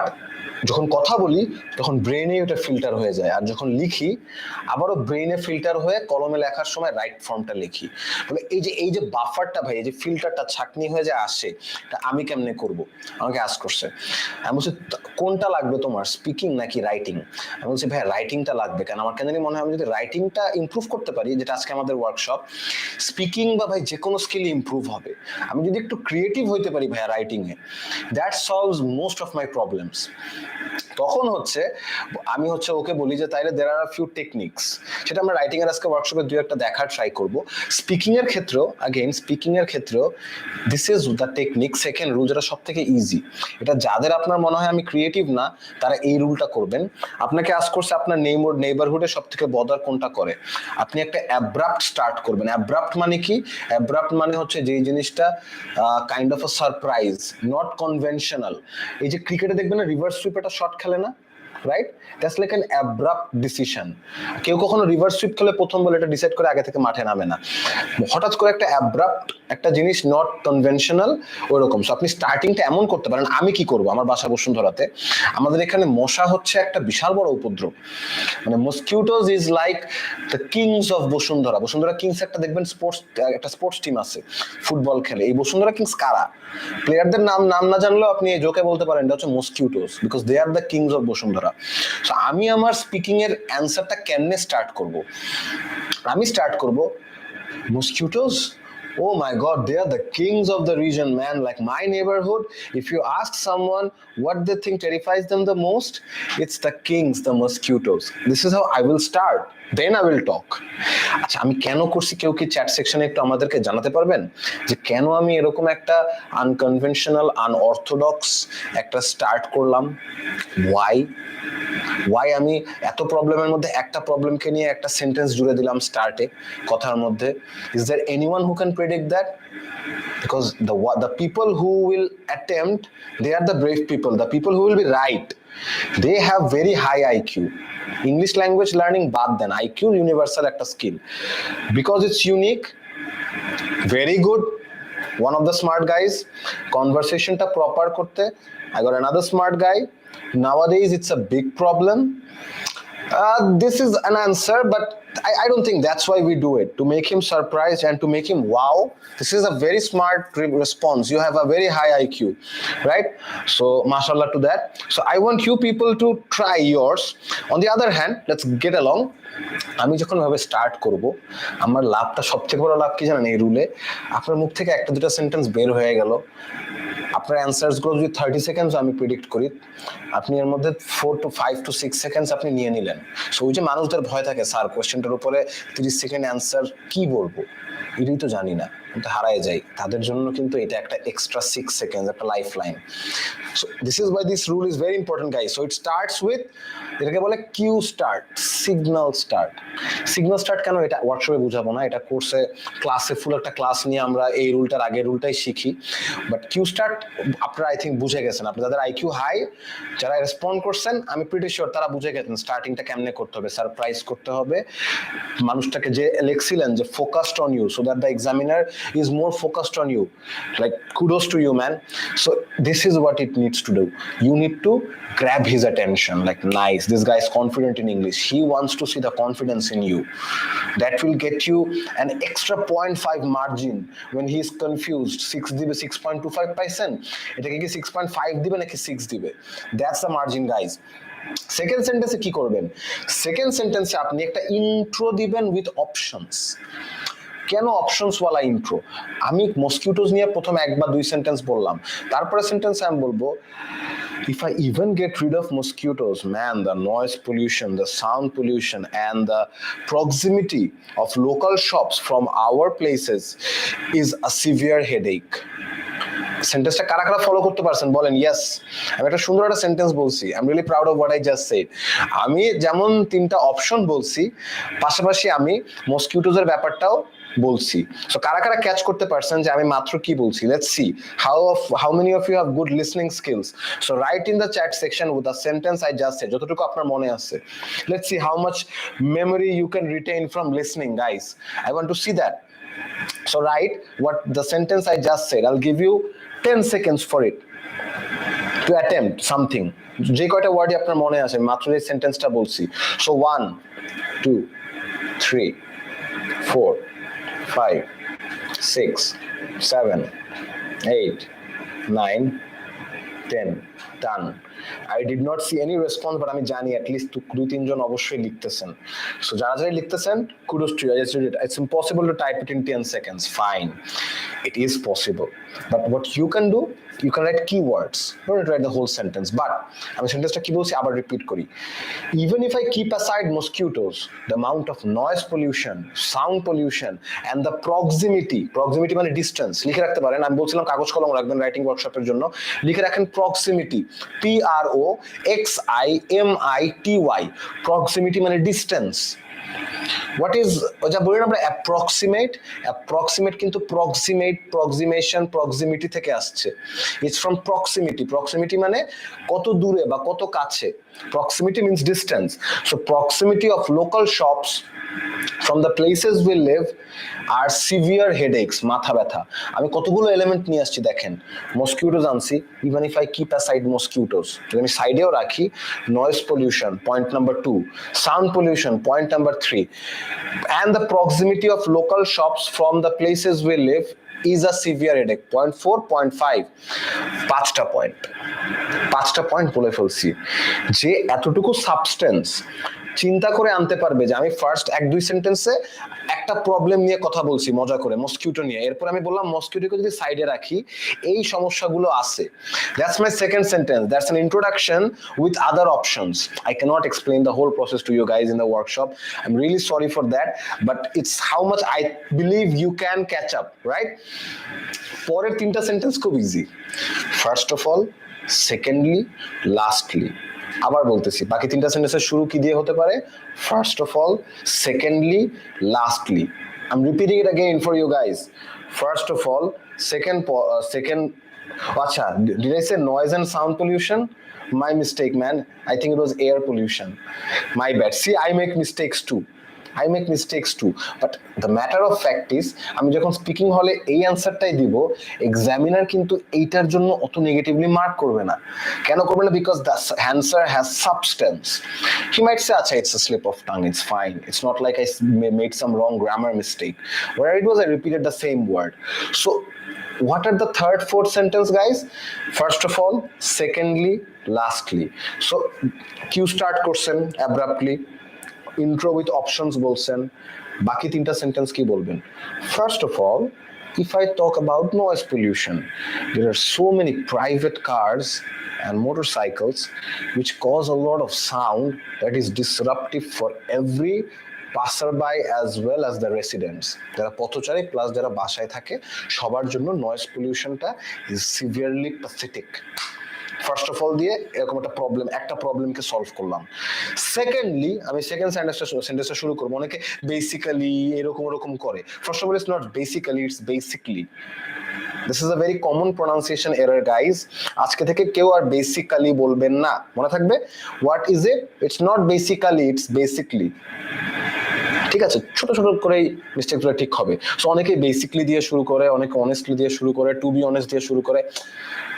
যখন কথা বলি তখন ব্রেনে ওটা ফিল্টার হয়ে যায়, আর যখন লিখি আবারও ব্রেনে ফিল্টার হয়ে কলমে লেখার সময় রাইট ফর্মটা লিখি। বলে এই যে বাফারটা ভাই, এই যে ফিল্টারটা ছাঁকনি হয়ে যায় আসে, এটা আমি কেমনে করব? আমাকে আস্ক করছে। আমি বলছি কোনটা লাগবে তোমার, স্পিকিং নাকি রাইটিং? আমি বলছি ভাই রাইটিংটা লাগবে, কেন আমার কেন মনে হয় আমি যদি রাইটিংটা ইমপ্রুভ করতে পারি, যেটা আজকে আমাদের ওয়ার্কশপ, স্পিকিং বা ভাই যে কোনো স্কিল ইমপ্রুভ হবে। আমি যদি একটু ক্রিয়েটিভ হইতে পারি ভাইয়া writing A, that solves most of my problems. তখন হচ্ছে আমি ওকে বলি যে তাইলে দেয়ার আর ফিউ টেকনিক্স, সেটা আমরা রাইটিং এর আজকে ওয়ার্কশপে দুই একটা দেখার ট্রাই করব। স্পিকিং এর ক্ষেত্রেও this is the technique, second rule, যেটা সব থেকে ইজি। এটা যাদের আপনার মনে হয় আমি ক্রিয়েটিভ না, তারা এই রুলটা করবেন। আপনাকে আস্ক করছে আপনার নেইবারহুডে সব থেকে বদার কোনটা করে, আপনি একটা অ্যাব্রাপ্ট স্টার্ট করবেন। অ্যাব্রাপ্ট মানে কি? অ্যাব্রাপ্ট মানে হচ্ছে যেই জিনিসটা kind of a surprise, not conventional. এই যে ক্রিকেটে দেখবেন না রিভার্স সুইপ একটা শট খেলে না, right? That's like an abrupt decision. কেউ কখনো রিভার্স সুইপ খেলে প্রথম বলে এটা ডিসাইড করে আগে থেকে মাঠে নামে না, হঠাৎ করে একটা অ্যাব্রাপ্ট একটা জিনিস, নট কনভেনশনাল, ওইরকম। সো আপনি স্টার্টিংটা এমন করতে পারেন, আমি কি করব, আমার বাসা বসুন্ধরাতে আমাদের এখানে মশা হচ্ছে একটা বিশাল বড় উপদ্রব, মানে mosquitoes is like the kings of Bashundhara. Bashundhara kings একটা দেখবেন একটা স্পোর্টস টিম আছে, ফুটবল খেলে। এই বসুন্ধরা কিংস কারা? প্লেয়ারদের নাম না জানলেও আপনি এই জোকে বলতে পারেন এটা হচ্ছে mosquitoes, because they are the kings of Bashundhara. So আমি আমার স্পিকিং এর অ্যান্সারটা কেমনে স্টার্ট করব? আমি স্টার্ট করব mosquitoes. Oh my god, they are the kings of the region, man. Like my neighborhood, if you ask someone what they think terrifies them the most, it's the kings, the mosquitoes. This is how I will start, then I will talk. আচ্ছা, আমি কেন করছি কেউ কি chat সেকশনে একটু আমাদেরকে জানাতে পারবেন যে কেন আমি এরকম একটা আনকনভেনশনাল, আনঅর্থোডক্স একটা স্টার্ট করলাম? ওয়াই আমি এত প্রবলেমের মধ্যে একটা প্রবলেমকে নিয়ে একটা সেন্টেন্স জুড়ে দিলাম স্টার্টে কথার মধ্যে? Is there anyone who can predict that? Because the people who will attempt, they are the brave people. The people who will be right, they have very high IQ. English language learning বাদ দেন, IQ universal একটা skill, because it's unique, very good. One of the smart guys, conversationটা proper করতে, I got another smart guy. Nowadays it's a big problem. This is an answer, but I don't think that's why we do it, to make him surprised and to make him wow, this is a very smart response, you have a very high IQ, right? So mashallah to that. So I want you people to try yours. On the other hand, let's get along. আমি যখন ভাবে start করব, আমার লাভটা সবথেকে বড় লাভ কি জানেন? এই রুলে আপনার মুখ থেকে একটা দুটো সেন্টেন্স বের হয়ে গেল, আপনার অ্যান্সার্স গুলো যদি 30 সেকেন্ডস আমি প্রেডিক্ট করি, আপনি এর মধ্যে 4 to 5 to 6 সেকেন্ডস আপনি নিয়ে নিলেন। সো ওই যে মানুষদের ভয় থাকে, স্যার কোয়েশ্চেনটার উপরে 30 সেকেন্ড অ্যান্সার কি বলবো, এটাই তো জানি না, কিন্তু হারায় যাই, তাদের জন্য কিন্তু এটা একটা এক্সট্রা 6 সেকেন্ডস, একটা life line. So this is why this rule is very important guys. So it starts with, এটাকে বলে cue start, signal start. Signal start কেন এটা ওয়ার্কশপে বুঝাবো না, এটা কোর্সে ক্লাসে ফুল একটা ক্লাস নিয়ে আমরা এই রুলটার আগের রুলটাই শিখি। বাট কিউ স্টার্ট আপনারা আই থিঙ্ক বুঝে গেছেন, আপনি যাদের আইকিউ হাই, যারা রেসপন্ড করছেন, আমি প্রিটি শিওর তারা বুঝে গেছেন স্টার্টিংটা কেমনে করতে হবে, সারপ্রাইজ করতে হবে মানুষটাকে, যে লিখছিলেন যে focused on you, so that the examiner is more focused on you. Like kudos to you, man. So this is what it needs to do. You need to grab his attention, like nice, this guy is confident in English, he wants to see the confidence in you. That will get you an extra 0.5 margin when he is confused. 6 দিবে, 6.25 পাইছেন, এটাকে কি 6.5 দিবে নাকি 6 দিবে, that's the margin guys. Second সেন্টেন্সে কি করবেন? সেকেন্ড সেন্টেন্সে আপনি একটা ইন্ট্রো দিবেন উইথ অপশনস। কেন অপশনস ওয়ালা ইন্ট্রো? আমি মসকিউটোজ নিয়ে প্রথম এক বা দুই সেন্টেন্স বললাম, তারপরে সেন্টেন্সে আমি বলবো, if I even get rid of mosquitoes, man, the noise pollution, the sound pollution, and the proximity of local shops from our places is a severe headache. সেন্টেন্সটা কারা কারা ফলো করতে পারছেন বলেন? ইয়েস, আমি একটা সুন্দর একটা সেন্টেন্স বলছি, I am really proud of what I just shed. আমি যেমন তিনটা অপশন বলছি, পাশাপাশি আমি মসকিউটোজের ব্যাপারটাও বলছি। সো কারা কারা ক্যাচ করতে পারছেন যে আমি মাত্র কি বলছি? Let's see how many of you have good listening skills. So write in the chat section with the sentence I just said, যতটুকু আপনার মনে আছে। Let's see how much memory you can retain from listening guys, I want to see that. So write what the sentence I just said. I'll give you 10 seconds for it. To attempt something, যে কয়টা ওয়ার্ডই আপনার মনে আছে মাত্র এই সেন্টেন্সটা বলছি। So 1 2 3 4 5 6 7 8 9 10 done. I did not see any response, but আমি জানি at least 2-3 জন অবশ্যই লিখতেছেন। সো যারা যারা লিখতেছেন, kudos to you. I just did it. It's impossible to type it in 10 seconds. Fine, it is possible. But what you can do, you can write keywords. Don't write the whole sentence. But আমি সেন্টেন্সটা কি বলছি আবার repeat করি। Even if I keep aside mosquitoes, the amount of noise pollution, sound pollution, and the proximity মানে distance, লিখে রাখতে পারেন। আমি বলছিলাম কাগজ কলম রাখবেন রাইটিং ওয়ার্কশপের জন্য, লিখে রাখেন proximity, PROXIMITY, proximity মানে distance. What is যা বলি আমরা approximate কিন্তু proximation proximity থেকে আসছে। It's from proximity মানে কত দূরে বা কত কাছে। Proximity means distance. So proximity of local shops from the places we live are severe headaches, মাথা ব্যথা। আমি কতগুলো এলিমেন্ট নিয়ে আসছি দেখেন। মসকিউটোস আনছি, even if I keep aside mosquitoes, যদি আমি সাইডেও রাখি, noise pollution point number 2, sound pollution point number 3, and the proximity of local shops from the places we live is a severe headache point 4 point 5, পাঁচটা point বলে ফেলছি। যে এতটুকু substance চিন্তা করে আনতে পারবে যে আমি ফার্স্ট 1-2 সেন্টেন্সে একটা প্রবলেম নিয়ে কথা বলছি মজা করে মসকিউটো নিয়ে, এরপর আমি বললাম মসকিউটোকে যদি সাইডে রাখি এই সমস্যাগুলো আছে। That's my second sentence, that's an introduction with other options. I can't explain the whole process to you guys in the workshop, I am really sorry for that, but it's how much I believe you can catch up, right? পরের 3টা sentence খুব easy. First of all, secondly, lastly. আবার বলতেছি বাকি 3টা সেন্টেন্সের শুরু কি দিয়ে হতে পারে? First of all, secondly, lastly. I'm repeating it again for you guys. First of all, second. Acha, did I say noise and sound pollution? My mistake, man. I think it was air pollution. My bad. See, I make mistakes too. But the matter of fact is, আমি যখন speaking হলে এই অ্যান্সারটাই দিব, examiner কিন্তু এইটার জন্য অত negatively mark করবে না। কেন করবে না? Because the answer has substance. He might say আচ্ছা it's a slip of tongue, it's fine, it's not like I made some wrong grammar mistake, where it was I repeated the same word. So what are the third, fourth sentence, guys? First of all, secondly, lastly. So Q start করছেন abruptly, intro with options বলছেন, বাকি 3টা sentence কি বলবেন? First of all, if I talk about noise pollution, there are so many private cars and motorcycles which cause a lot of sound that is disruptive for every passerby as well as the residents. যারা পথচারী plus যারা বাসায় থাকে সবার জন্য noise পলিউশনটা is severely pathetic. First of all দিয়ে এরকম একটা প্রবলেমকে সলভ করলাম। সেকেন্ডলি, আমি সেকেন্ড সেন্টেন্সটা শুরু করবো। অনেকে বেসিক্যালি এরকম করে। First of all, it's not basically, it's basically. This is a very common pronunciation error guys. আজকে থেকে কেউ আর বেসিক্যালি বলবেন না, মনে থাকবে। What is it? It's not basically, it's basically. ঠিক আছে, ছোট করেই মিস্টেকগুলো ঠিক হবে। সো অনেকে বেসিকলি দিয়ে শুরু করে, অনেকে অনেস্টলি দিয়ে শুরু করে, টু বি অনেস্ট দিয়ে শুরু করে।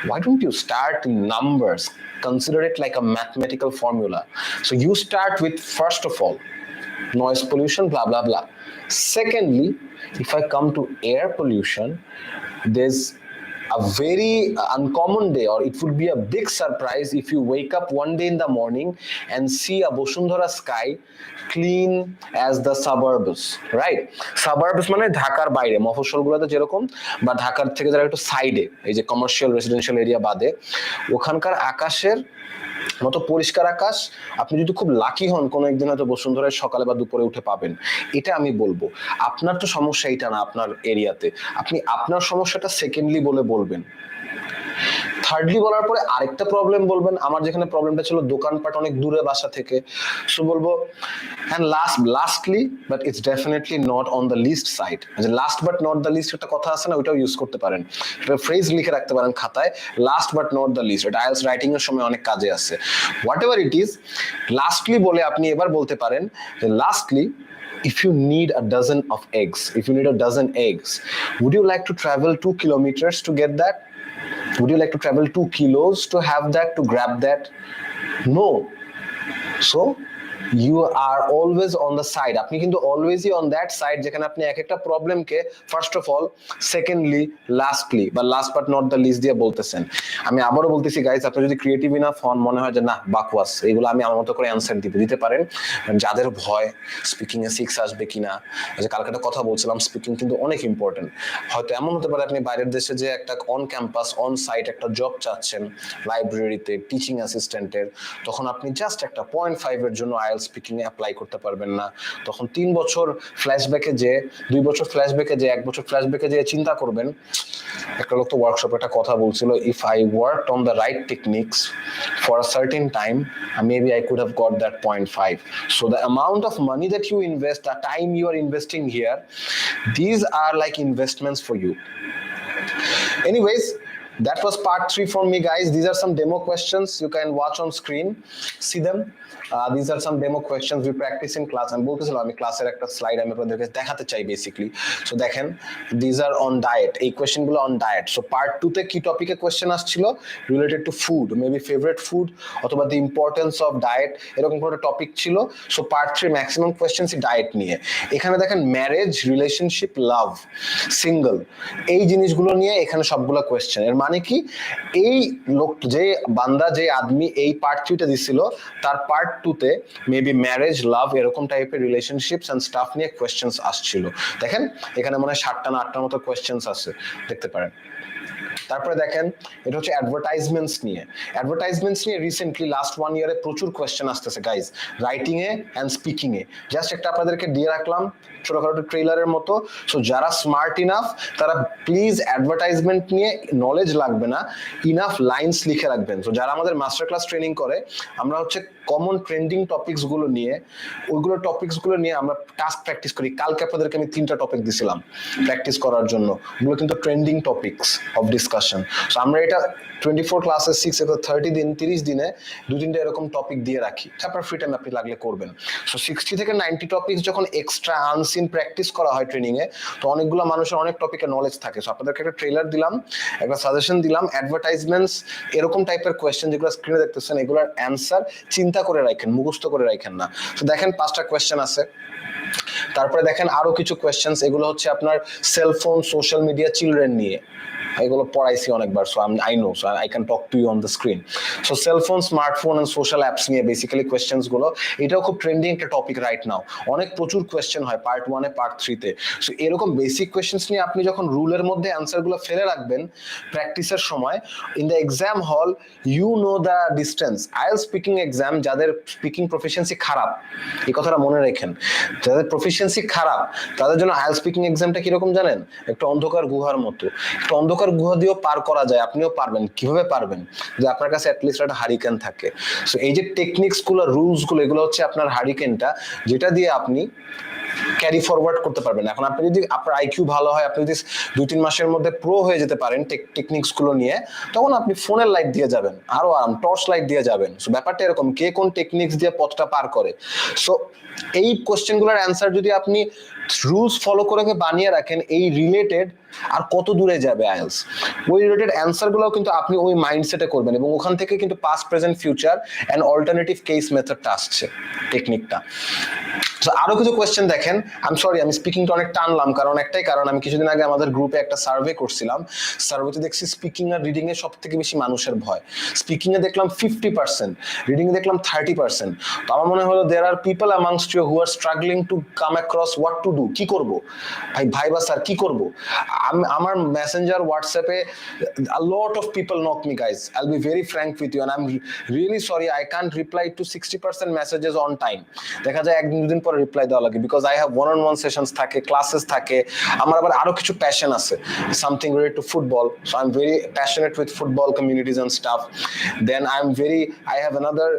Why don't you start in numbers? Consider it like a mathematical formula. So you start with, first of all, noise pollution, blah, blah, blah. Secondly, if I come to air pollution, there's a very uncommon day, or it would be a big surprise if you wake up one day in the morning and see a Bosundhara sky clean as the suburbs, right? Suburbs মানে ঢাকার বাইরে, মফস্বলগুলোতে যেরকম, বা ঢাকার থেকে যারা একটু সাইডে, এই যে কমার্শিয়াল রেসিডেন্সিয়াল এরিয়া বাদে, ওখানকার আকাশের মতো পরিষ্কার আকাশ আপনি যদি খুব লাকি হন কোনো একদিন হয়তো বসুন্ধরায় সকালে বা দুপুরে উঠে পাবেন। এটা আমি বলবো। আপনার তো সমস্যা এটা না, আপনার এরিয়াতে আপনি আপনার সমস্যাটা সেকেন্ডলি বলবেন। থার্ডলি বলার পরে আরেকটা প্রবলেম বলবেন। আমার যেখানে প্রবলেমটা ছিল দোকানপাট অনেক দূরে বাসা থেকে, সো বলবো and lastly but it's definitely not on the least side. যে last but not the least একটা কথা আছে না, ওইটাও ইউজ করতে পারেন। এটা ফ্রেজ লিখে রাখতে পারেন খাতায়, last but not the least. এটা আইএলটিএস রাইটিং এর সময় অনেক কাজে আসে। Whatever it is, lastly বলে আপনি এবার বলতে পারেন যে lastly, if you need a dozen eggs, would you like to travel 2 kilometers to get that? Would you like to travel 2 kilos to have that, to grab that? No. So you are always on the side. আপনি কিন্তু অলওয়েজই on that side যেখানে আপনি এক একটা প্রবলেমকে first of all, secondly, lastly বা last but not the least দিয়ে বলতেছেন। আমি আবারও বলতেছি গাইজ, আপনি যদি ক্রিয়েটিভ ইনাফ হন, মনে হয় যে না বাকওয়াস, এগুলো আমি আমার মতো করে অ্যান্সার দিতে পারেন। যাদের ভয় স্পিকিং এ 6 আসবে কিনা, যে কালকে একটা কথা বলছিলাম, স্পিকিং কিন্তু অনেক ইম্পর্টেন্ট। হয়তো এমন হতে পারে আপনি বাইরের দেশে যে একটা অন ক্যাম্পাস অন সাইট একটা জব চাচ্ছেন লাইব্রেরিতে টিচিং অ্যাসিস্ট্যান্টের, তখন আপনি জাস্ট একটা 0.5 এর জন্য আইএলটিএস স্পিকিং এ অ্যাপ্লাই করতে পারবেন না। তখন 3 বছর ফ্ল্যাশব্যাকে যে, 2 বছর ফ্ল্যাশব্যাকে যে, 1 বছর ফ্ল্যাশব্যাকে যে চিন্তা করবেন। একটা লোক তো ওয়ার্কশপে একটা কথা বলছিল, if I worked on the right techniques for a certain time, maybe I could have got that 0.5. So the amount of money that you invest, the time you are investing here, these are like investments for you. Anyways, that was part 3 for me, guys. These are some demo questions you can watch on screen. See them. These are some demo questions we practice in class. আমি বলতেছিলাম আমি ক্লাসের একটা slide আমি আপনাদেরকে দেখাতে চাই basically. So দেখেন, these are on diet. এই কোয়েশ্চেনগুলো অন ডায়েট। সো পার্ট 2 তে কি টপিকে কোয়েশ্চেন আসছিল, related to food, maybe favourite food অথবা দি ইম্পর্টেন্স অফ ডায়েট, এরকম একটা টপিক ছিল। সো পার্ট 3 ম্যাক্সিমাম কোয়েশ্চেনসই ডায়েট নিয়ে। এখানে দেখেন ম্যারেজ, রিলেশনশিপ, লাভ, সিঙ্গেল, এই জিনিসগুলো নিয়ে এখানে সবগুলো কোয়েশ্চেন। এর মানে কি, এই লোক যে বান্দা যে আদমি এই পার্ট 3 টা দিছিল, তার পার্ট 2 তে মেবি ম্যারেজ, লাভ, এরকম টাইপের রিলেশনশিপস এন্ড স্টাফ নিয়ে কোয়েশ্চেনস আসছিল। দেখেন এখানে মনে হয় 7টা না 8টার মতো কোয়েশ্চেনস আছে, দেখতে পারেন। তারপরে দেখেন এটা হচ্ছে অ্যাডভার্টাইজমেন্টস নিয়ে। অ্যাডভার্টাইজমেন্টস নিয়ে রিসেন্টলি লাস্ট 1 ইয়ারে প্রচুর কোয়েশ্চেন আসতেছে guys, writing A and speaking A. Just একটা আপনাদেরকে দিয়ে রাখলাম ছোটখাটো ট্রেলারের মতো। সো যারা স্মার্ট ইনাফ তারা প্লিজ অ্যাডভার্টাইজমেন্ট নিয়ে নলেজ লাগবে না, ইনাফ লাইনস লিখে রাখবেন। সো যারা আমাদের মাস্টার ক্লাস ট্রেনিং করে, আমরা হচ্ছে কমন ট্রেন্ডিং টপিকস গুলো নিয়ে, ওইগুলো টপিকস গুলো নিয়ে আমরা টাস্ক প্র্যাকটিস করি। কালকে আপনাদেরকে আমি 3টা টপিক দিছিলাম প্র্যাকটিস করার জন্য, ওগুলো কিন্তু trending topics of discussion. So আমরা এটা 24 ক্লাসে 6 এবার 30 দিন 30 দিনে 2-3টা এরকম টপিক দিয়ে রাখি। তারপর ফ্রি টাইম আপনি লাগলে করবেন। সো 60 থেকে 90 টপিকস যখন এক্সট্রা আনসিন প্র্যাকটিস করা হয় ট্রেনিং এ, তো অনেকগুলো মানুষের অনেক টপিকে নলেজ থাকে। সো আপনাদেরকে একটা ট্রেলার দিলাম, একটা সাজেশন দিলাম, অ্যাডভার্টাইজমেন্টস এরকম টাইপের কোয়েশ্চেন যেগুলো স্ক্রিনে দেখতেছেন, এগুলোর অ্যান্সার চিন্তা করে রাখেন, মুখস্থ করে রাখেন না। তো দেখেন 5টা কোয়েশ্চেন আছে। তারপরে দেখেন আরো কিছু কোয়েশ্চেনস, এগুলো হচ্ছে আপনার সেলফোন, সোশ্যাল মিডিয়া, চিলড্রেন নিয়ে। এগুলো পড়াইছি অনেকবার, so I know, so I can talk to you on the screen. So cellphone, smartphone and social apps নিয়ে বেসিক্যালি কোয়েশ্চেনস গুলো। এটাও খুব ট্রেন্ডিং একটা টপিক রাইট নাও। অনেক প্রচুর কোয়েশ্চেন হয় পার্ট 1 এ, পার্ট 3 তে। সো এরকম বেসিক কোয়েশ্চেনস নিয়ে আপনি যখন রুলের মধ্যে অ্যান্সার গুলো ফেলে রাখবেন প্র্যাকটিসের সময়, in the exam hall you know the distance. IELTS speaking exam, যাদের স্পিকিং প্রফিসিয়েন্সি খারাপ, এই কথাটা মনে রাখেন, যাদের প্রফিসিয়েন্সি খারাপ তাদের জন্য আইএলটিএস স্পিকিং এক্সামটা কিরকম জানেন, একটা অন্ধকার গুহার মতো। একটা অন্ধকার গুহা দিয়েও পার করা যায়, আপনিও পারবেন। কিভাবে পারবেন, যে আপনার কাছে অ্যাটলিস্ট একটা হারিকেন থাকে। সো এই যে টেকনিক্স গুলো, রুলস গুলো, এগুলো হচ্ছে আপনার হারিকেনটা, যেটা দিয়ে আপনি ক্যারি ফরওয়ার্ড করতে পারবেন। এখন আপনি যদি আপনার আইকিউ ভালো হয়, আপনি যদি 2-3 মাসের মধ্যে প্রো হয়ে যেতে পারেন টেকনিক্স গুলো নিয়ে, তখন আপনি ফোনের লাইট দিয়ে যাবেন, আরো আরাম, টর্চ লাইট দিয়ে যাবেন। সো ব্যাপারটা এরকম, কে কোন টেকনিক্স দিয়ে পথটা পার করে। সো এই কোশ্চেনগুলোর অ্যান্সার যদি আপনি রুলস ফলো করে বানিয়ে রাখেন, এই রিলেটেড আর কত দূরে যাবে আইএলটিএস, ওই রিলেটেড অ্যান্সার গুলো কিন্তু আপনি ওই মাইন্ডসেটে করবেন, এবং ওখান থেকে কিন্তু past, present, future and alternative case মেথডটা আসছে, টেকনিকটা। তো আরো কিছু কোয়েশ্চেন দেখেন। সরি আমি স্পিকিংটা অনেক টানলাম, কারণ একটাই কারণ, আমি কিছুদিন আগে আমাদের গ্রুপে একটা সার্ভে করছিলাম। সার্ভেতে দেখছি স্পিকিং আর রিডিং এ সব থেকে বেশি মানুষের ভয়। স্পিকিং এ দেখলাম 50%, রিডিং এ দেখলাম 30%। তো আমার মনে হলো there are people amongst you who are struggling to come across what to do, কি করব ভাই বা স্যার কি করব। আমার মেসেঞ্জার, হোয়াটসঅ্যাপে a lot of people knock me, guys. I'll be very frank with you, and I'm really sorry I can't reply to 60% messages on time. দেখা যায় একদিন দুদিন পরে রিপ্লাই দেওয়া লাগে, because I have one on one sessions থাকে, classes থাকে। আমার আবার আরো কিছু প্যাশন আছে, something related to football. So I am very passionate with football communities and stuff. Then I have another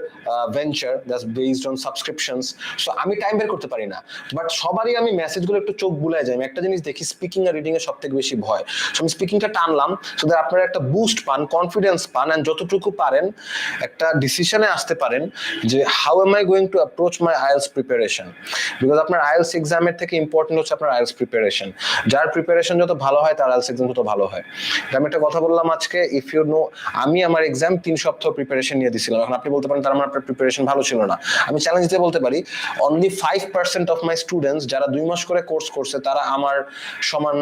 venture that's based on subscriptions. So আমি time বের করতে পারি না, বাট সবারই আমি মেসেজগুলো একটু চোখ বুলায় যাই। আমি একটা জিনিস দেখি, স্পিকিং আর রিডিং এর সব থেকে বেশি ভয়। সো আমি স্পিকিংটা টানলাম, সো দ্যাট আপনারা একটা বুস্ট পান, কনফিডেন্স পান, এন্ড যতটুকু পারেন একটা ডিসিশনে আসতে পারেন যে how M I going to approach my IELTS preparation. Because আপনার আইএলস এক্সামের থেকে ইম্পর্টেন্ট হচ্ছে আপনার আইএলস প্রিপারেশন। যার প্রিপারেশন যত ভালো হয় তার আইএলস এক্সাম তত ভালো হয়। আমি একটা কথা বললাম আজকে, ইফ ইউ নো, আমি আমার এক্সাম 3 সপ্তাহ প্রিপারেশন নিয়ে দিছিলাম। এখন আপনি বলতে পারেন তার মানে আপনার প্রিপারেশন ভালো ছিল না। আমি চ্যালেঞ্জ দিয়ে বলতে পারি অনলি 5% অফ মাই স্টুডেন্টস যারা 2 মাস করে কোর্স করছে তারা আমার সমান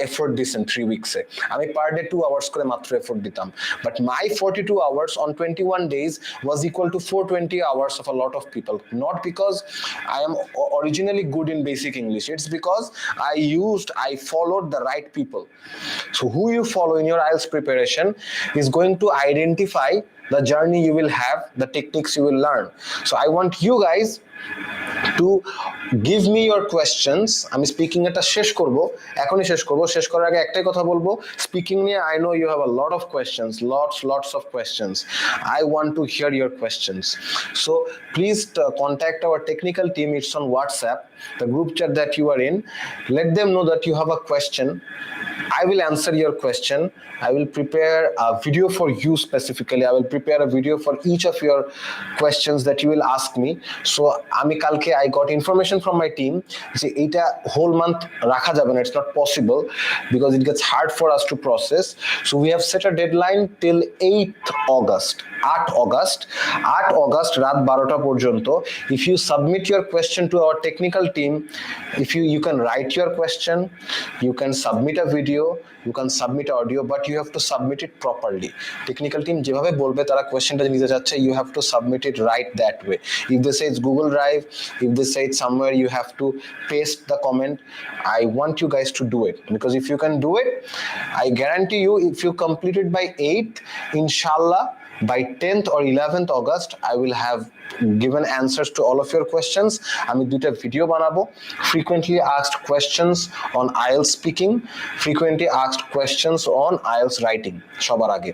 এফোর্ট দিচ্ছেন 3 উইকসে। আমি পার ডে 2 আওয়ার্স করে মাত্র এফোর্ট দিতাম, but my 42 hours on 21 days was equal to 420 hours of a lot of people. Not because I am originally good in basic English, it's because I followed the right people. So who you follow in your IELTS preparation is going to identify the journey you will have, the techniques you will learn. So I want you guys to give me your questions. আমি speaking এটা শেষ করব, এখনই শেষ করব। শেষ করার আগে একটাই কথা বলবো, স্পিকিং নিয়ে I know you have a lot of questions, lots of questions. I want to hear your questions. So please contact our technical team. It's on WhatsApp, the group chat that you are in. Let them know that you have a question. I will answer your question. I will prepare a video for you specifically. I will prepare a video for each of your questions that you will ask me. So আমি কালকে I got information from my team যে এটা whole month রাখা যাবে না, it's not possible because it gets hard for us to process. So we have set a deadline till 8th August. 8 August রাত 12টা পর্যন্ত। If you submit your question to our technical team, if you can write your question, you can submit a video, you can submit audio, but you have to submit it properly. Technical team যেভাবে বলবে তারা কোয়েশ্চেনটা নিতে যাচ্ছে, you have to submit it right that way. If they say it's Google Drive, if they say it's somewhere you have to paste the comment, I want you guys to do it, because if you can do it, I guarantee you, if you complete it by 8th, inshallah, by 10th or 11th August, I will have given answers to all of your questions. আমি দুইটা video বানাবো, frequently asked questions on IELTS speaking, frequently asked questions on IELTS writing সবার আগে।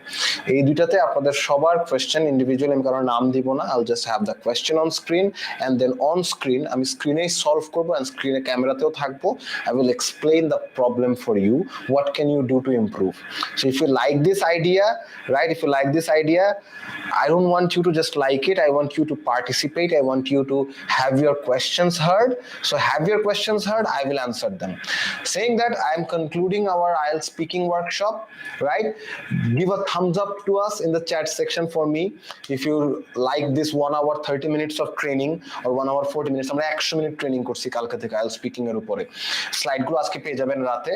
এই দুইটাতে আপনাদের সবার question individually আমি কারণ নাম দিব না, I'll just have the question on screen, and then on screen আমি স্ক্রিনেই সলভ করবো, and স্ক্রিনে ক্যামেরাতেও থাকবো। I will explain the problem for you, what can you do to improve. So if you like this idea, right, if you like this idea, I don't want you to just like it, I want you to participate, I want you to have your questions heard. So have your questions heard, I will answer them. Saying that, I am concluding our IELTS speaking workshop, right? Give a thumbs up to us in the chat section for me if you like this 1 hour 30 minutes of training or 1 hour 40 minutes. আমরা 100 minute training করছি কালকে থেকে IELTS speaking এর উপরে। স্লাইডগুলো আজকে পেয়ে যাবেন রাতে।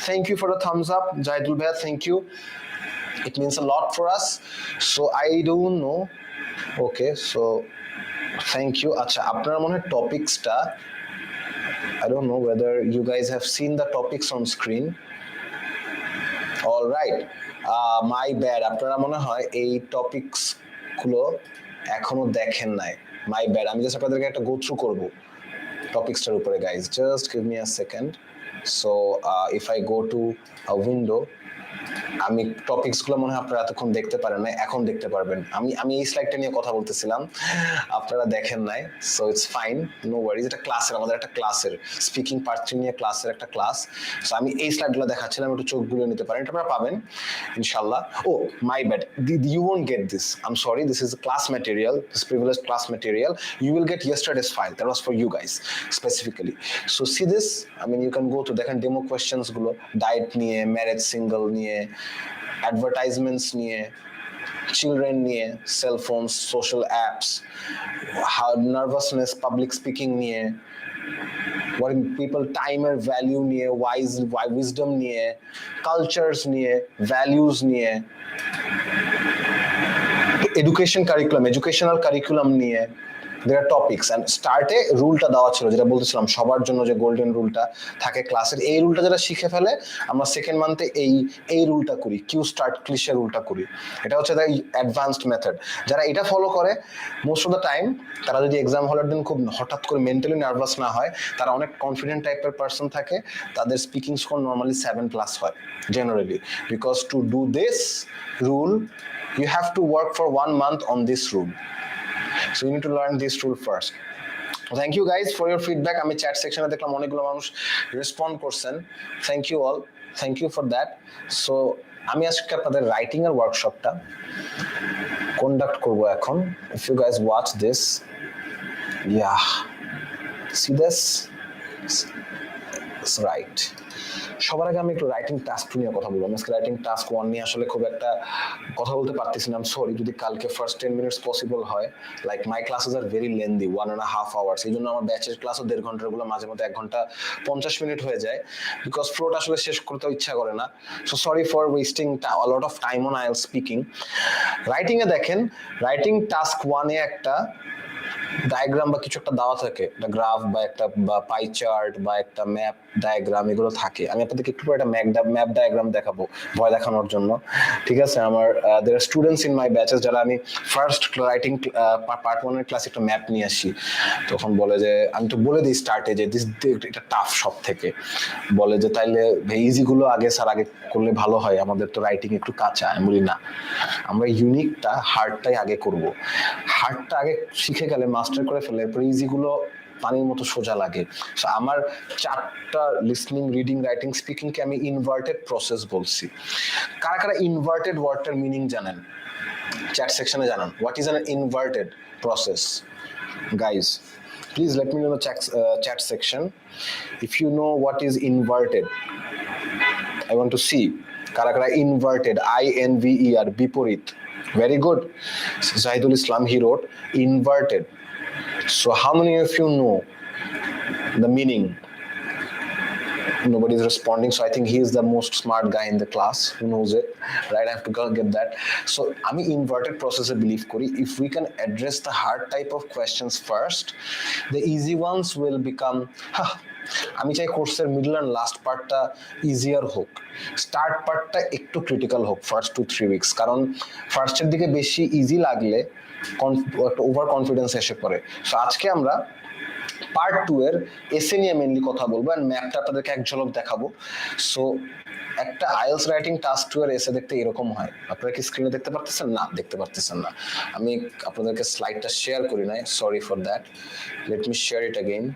Thank you for the thumbs up, Zahidul ভাইয়া, thank you. It means a lot for us. So I don't know. Okay, so thank you. আচ্ছা, আপনারা মনে হয় টপিকসটা, I don't know whether you guys have seen the topics on screen. All right, my bad. আপনারা মনে হয় এই topics গুলো এখনো দেখেন নাই, my bad. আমি জাস্ট আপনাদেরকে একটা গো থ্রু করব টপিকসটার উপরে, guys. Just give me a second. So if I go to a window, আমি টপিকস গুলো মনে হয় আপনারা এতক্ষণ দেখতে পারেন না, এখন দেখতে পারবেন। আমি এই স্লাইডটা নিয়ে কথা বলতেছিলাম, আপনারা দেখেন নাই, so it's fine, no worries. এটা ক্লাসের, আমাদের একটা ক্লাসের স্পিকিং পার্ট 3 নিয়ে ক্লাসের একটা ক্লাস। সো আমি এই স্লাইডগুলো দেখাচ্ছিলাম, একটু চোখগুলো নিতে পারেন, এটা আপনারা পাবেন ইনশাল্লাহ। Oh my bad, you won't get this, I'm sorry, this is class material, this privileged class material. You will get yesterday's file, that was for you guys specifically. So see this, I mean you can go to দেখেন demo questions গুলো, diet নিয়ে, marriage single নিয়ে, advertisements নিয়ে, children নিয়ে, cell phones, social apps, how nervousness, public speaking নিয়ে, what people টাইমের value নিয়ে, wisdom নিয়ে, কালচারস নিয়ে, ভ্যালুস নিয়ে, এডুকেশনাল কারিকুলাম নিয়ে, there are topics, and স্টার্টে রুলটা দেওয়া ছিল যেটা বলতেছিলাম সবার জন্য যে গোল্ডেন রুলটা থাকে ক্লাসের, এই রুলটা যারা শিখে ফেলে আমরা সেকেন্ড মান্থে এই রুলটা করি, কিউ স্টার্ট ক্লিশে রুলটা করি। এটা হচ্ছে দ্য অ্যাডভান্সড মেথড। যারা এটা ফলো করে মোস্ট অফ দ্য টাইম, তারা যদি এক্সাম হলের দিন খুব হঠাৎ করে মেন্টালি নার্ভাস না হয়, তারা অনেক কনফিডেন্ট টাইপের পার্সন থাকে, তাদের স্পিকিং স্কোর নর্মালি 7+ হয় generally, because to do this rule you have to work for 1 month on this rule. So you need to learn this rule first. Thank you guys for your feedback. আমি chat সেকশনে দেখলাম অনেকগুলো মানুষ respond করছেন, thank you all, thank you for that. So আমি আজকে আপনাদের writing এর ওয়ার্কশপটা কন্ডাক্ট করব এখন। If you guys watch this, See this? Right. সবার আগে আমি একটু রাইটিং টাস্ক নিয়ে কথা বলবো। আজকে রাইটিং টাস্ক 1 নিয়ে আসলে খুব একটা কথা বলতে পারতেছি না। সরি যদি কালকে ফার্স্ট 10 মিনিটস পসিবল হয়। Like my classes are very lengthy 1.5 hours. এই জন্য আমার ব্যাচের ক্লাসও 1.5 ঘন্টার গুলো মাঝে মধ্যে 1 ঘন্টা 50 মিনিট হয়ে যায় বিকজ ফ্লোটা আসলে শেষ করতে ইচ্ছা করে না। So sorry for wasting a lot of time on IELTS speaking. Writing এ দেখেন, রাইটিং টাস্ক 1 এ একটা ডায়াগ্রাম বা কিছু একটা দেওয়া থাকে, একটা গ্রাফ বা একটা বা পাই চার্ট বা একটা ম্যাপ ডায়াগ্রাম এগুলো থাকে। আমি আপনাদেরকে একটু পরে একটা ম্যাপ ডায়াগ্রাম দেখাবো ভয় দেখানোর জন্য, ঠিক আছে? আমার দেয়ার আর স্টুডেন্টস ইন মাই ব্যাচেস যারা আমি ফার্স্ট রাইটিং পার্ট 1 এর ক্লাসে একটা ম্যাপ নিয়ে আসি, তখন বলে যে আমি তো বলে দিই স্টার্টে যে দিস এটা টাফ সব থেকে, বলে যে তাইলে ইজি গুলো আগে স্যার আগে করলে ভালো হয়, আমাদের তো রাইটিং একটু কাঁচা। আমি বলি না, আমরা ইউনিকটা হার্ডটাই আগে করব। হার্ডটা আগে শিখে গেলে মাস্টার করে ফেলে এরপর ইজি গুলো পানির মতো সোজা লাগে। আমার 4টা লিসনিং, রিডিং, রাইটিং, স্পিকিং কে আমি ইনভার্টেড প্রসেস বলছি। কারা কারা ইনভার্টেড ওয়ার্ডটার মিনিং জানেন? চ্যাট সেকশনে জানান। What is an inverted process? Guys please let me know in the chat section if you know what is inverted. I want to see কারা কারা inverted, INVER, বিপরীত। Very good. Zahidul Islam, he wrote inverted. So how many of you know the meaning? Nobody is responding, so I think he is the most smart guy in the class who knows it, right? I have to get that. So আমি inverted process এ believe করি if we can address the hard type of questions first, the easy ones will become আমি চাই কোর্সের middle and last পার্টটা easier হোক, start পার্টটা একটু critical হোক ফার্স্ট 2-3 উইকস, কারণ ফার্স্টের দিকে বেশি ইজি লাগলে ওভার কনফিডেন্স এসে পড়ে। সো আজকে আমরা পার্ট 2 এর এসে নিয়ে মেইনলি কথা বলবো এন্ড ম্যাপটা আপনাদেরকে এক ঝলক দেখাবো। সো একটা আইএলস রাইটিং টাস্ক 2 এর এসে দেখতে এরকম হয়। আপনারা কি স্ক্রিনে দেখতে পারতেছেন? না, দেখতে পারতেছেন না। আমি আপনাদেরকে স্লাইডটা শেয়ার করি নাই, sorry for that. Let me share it again.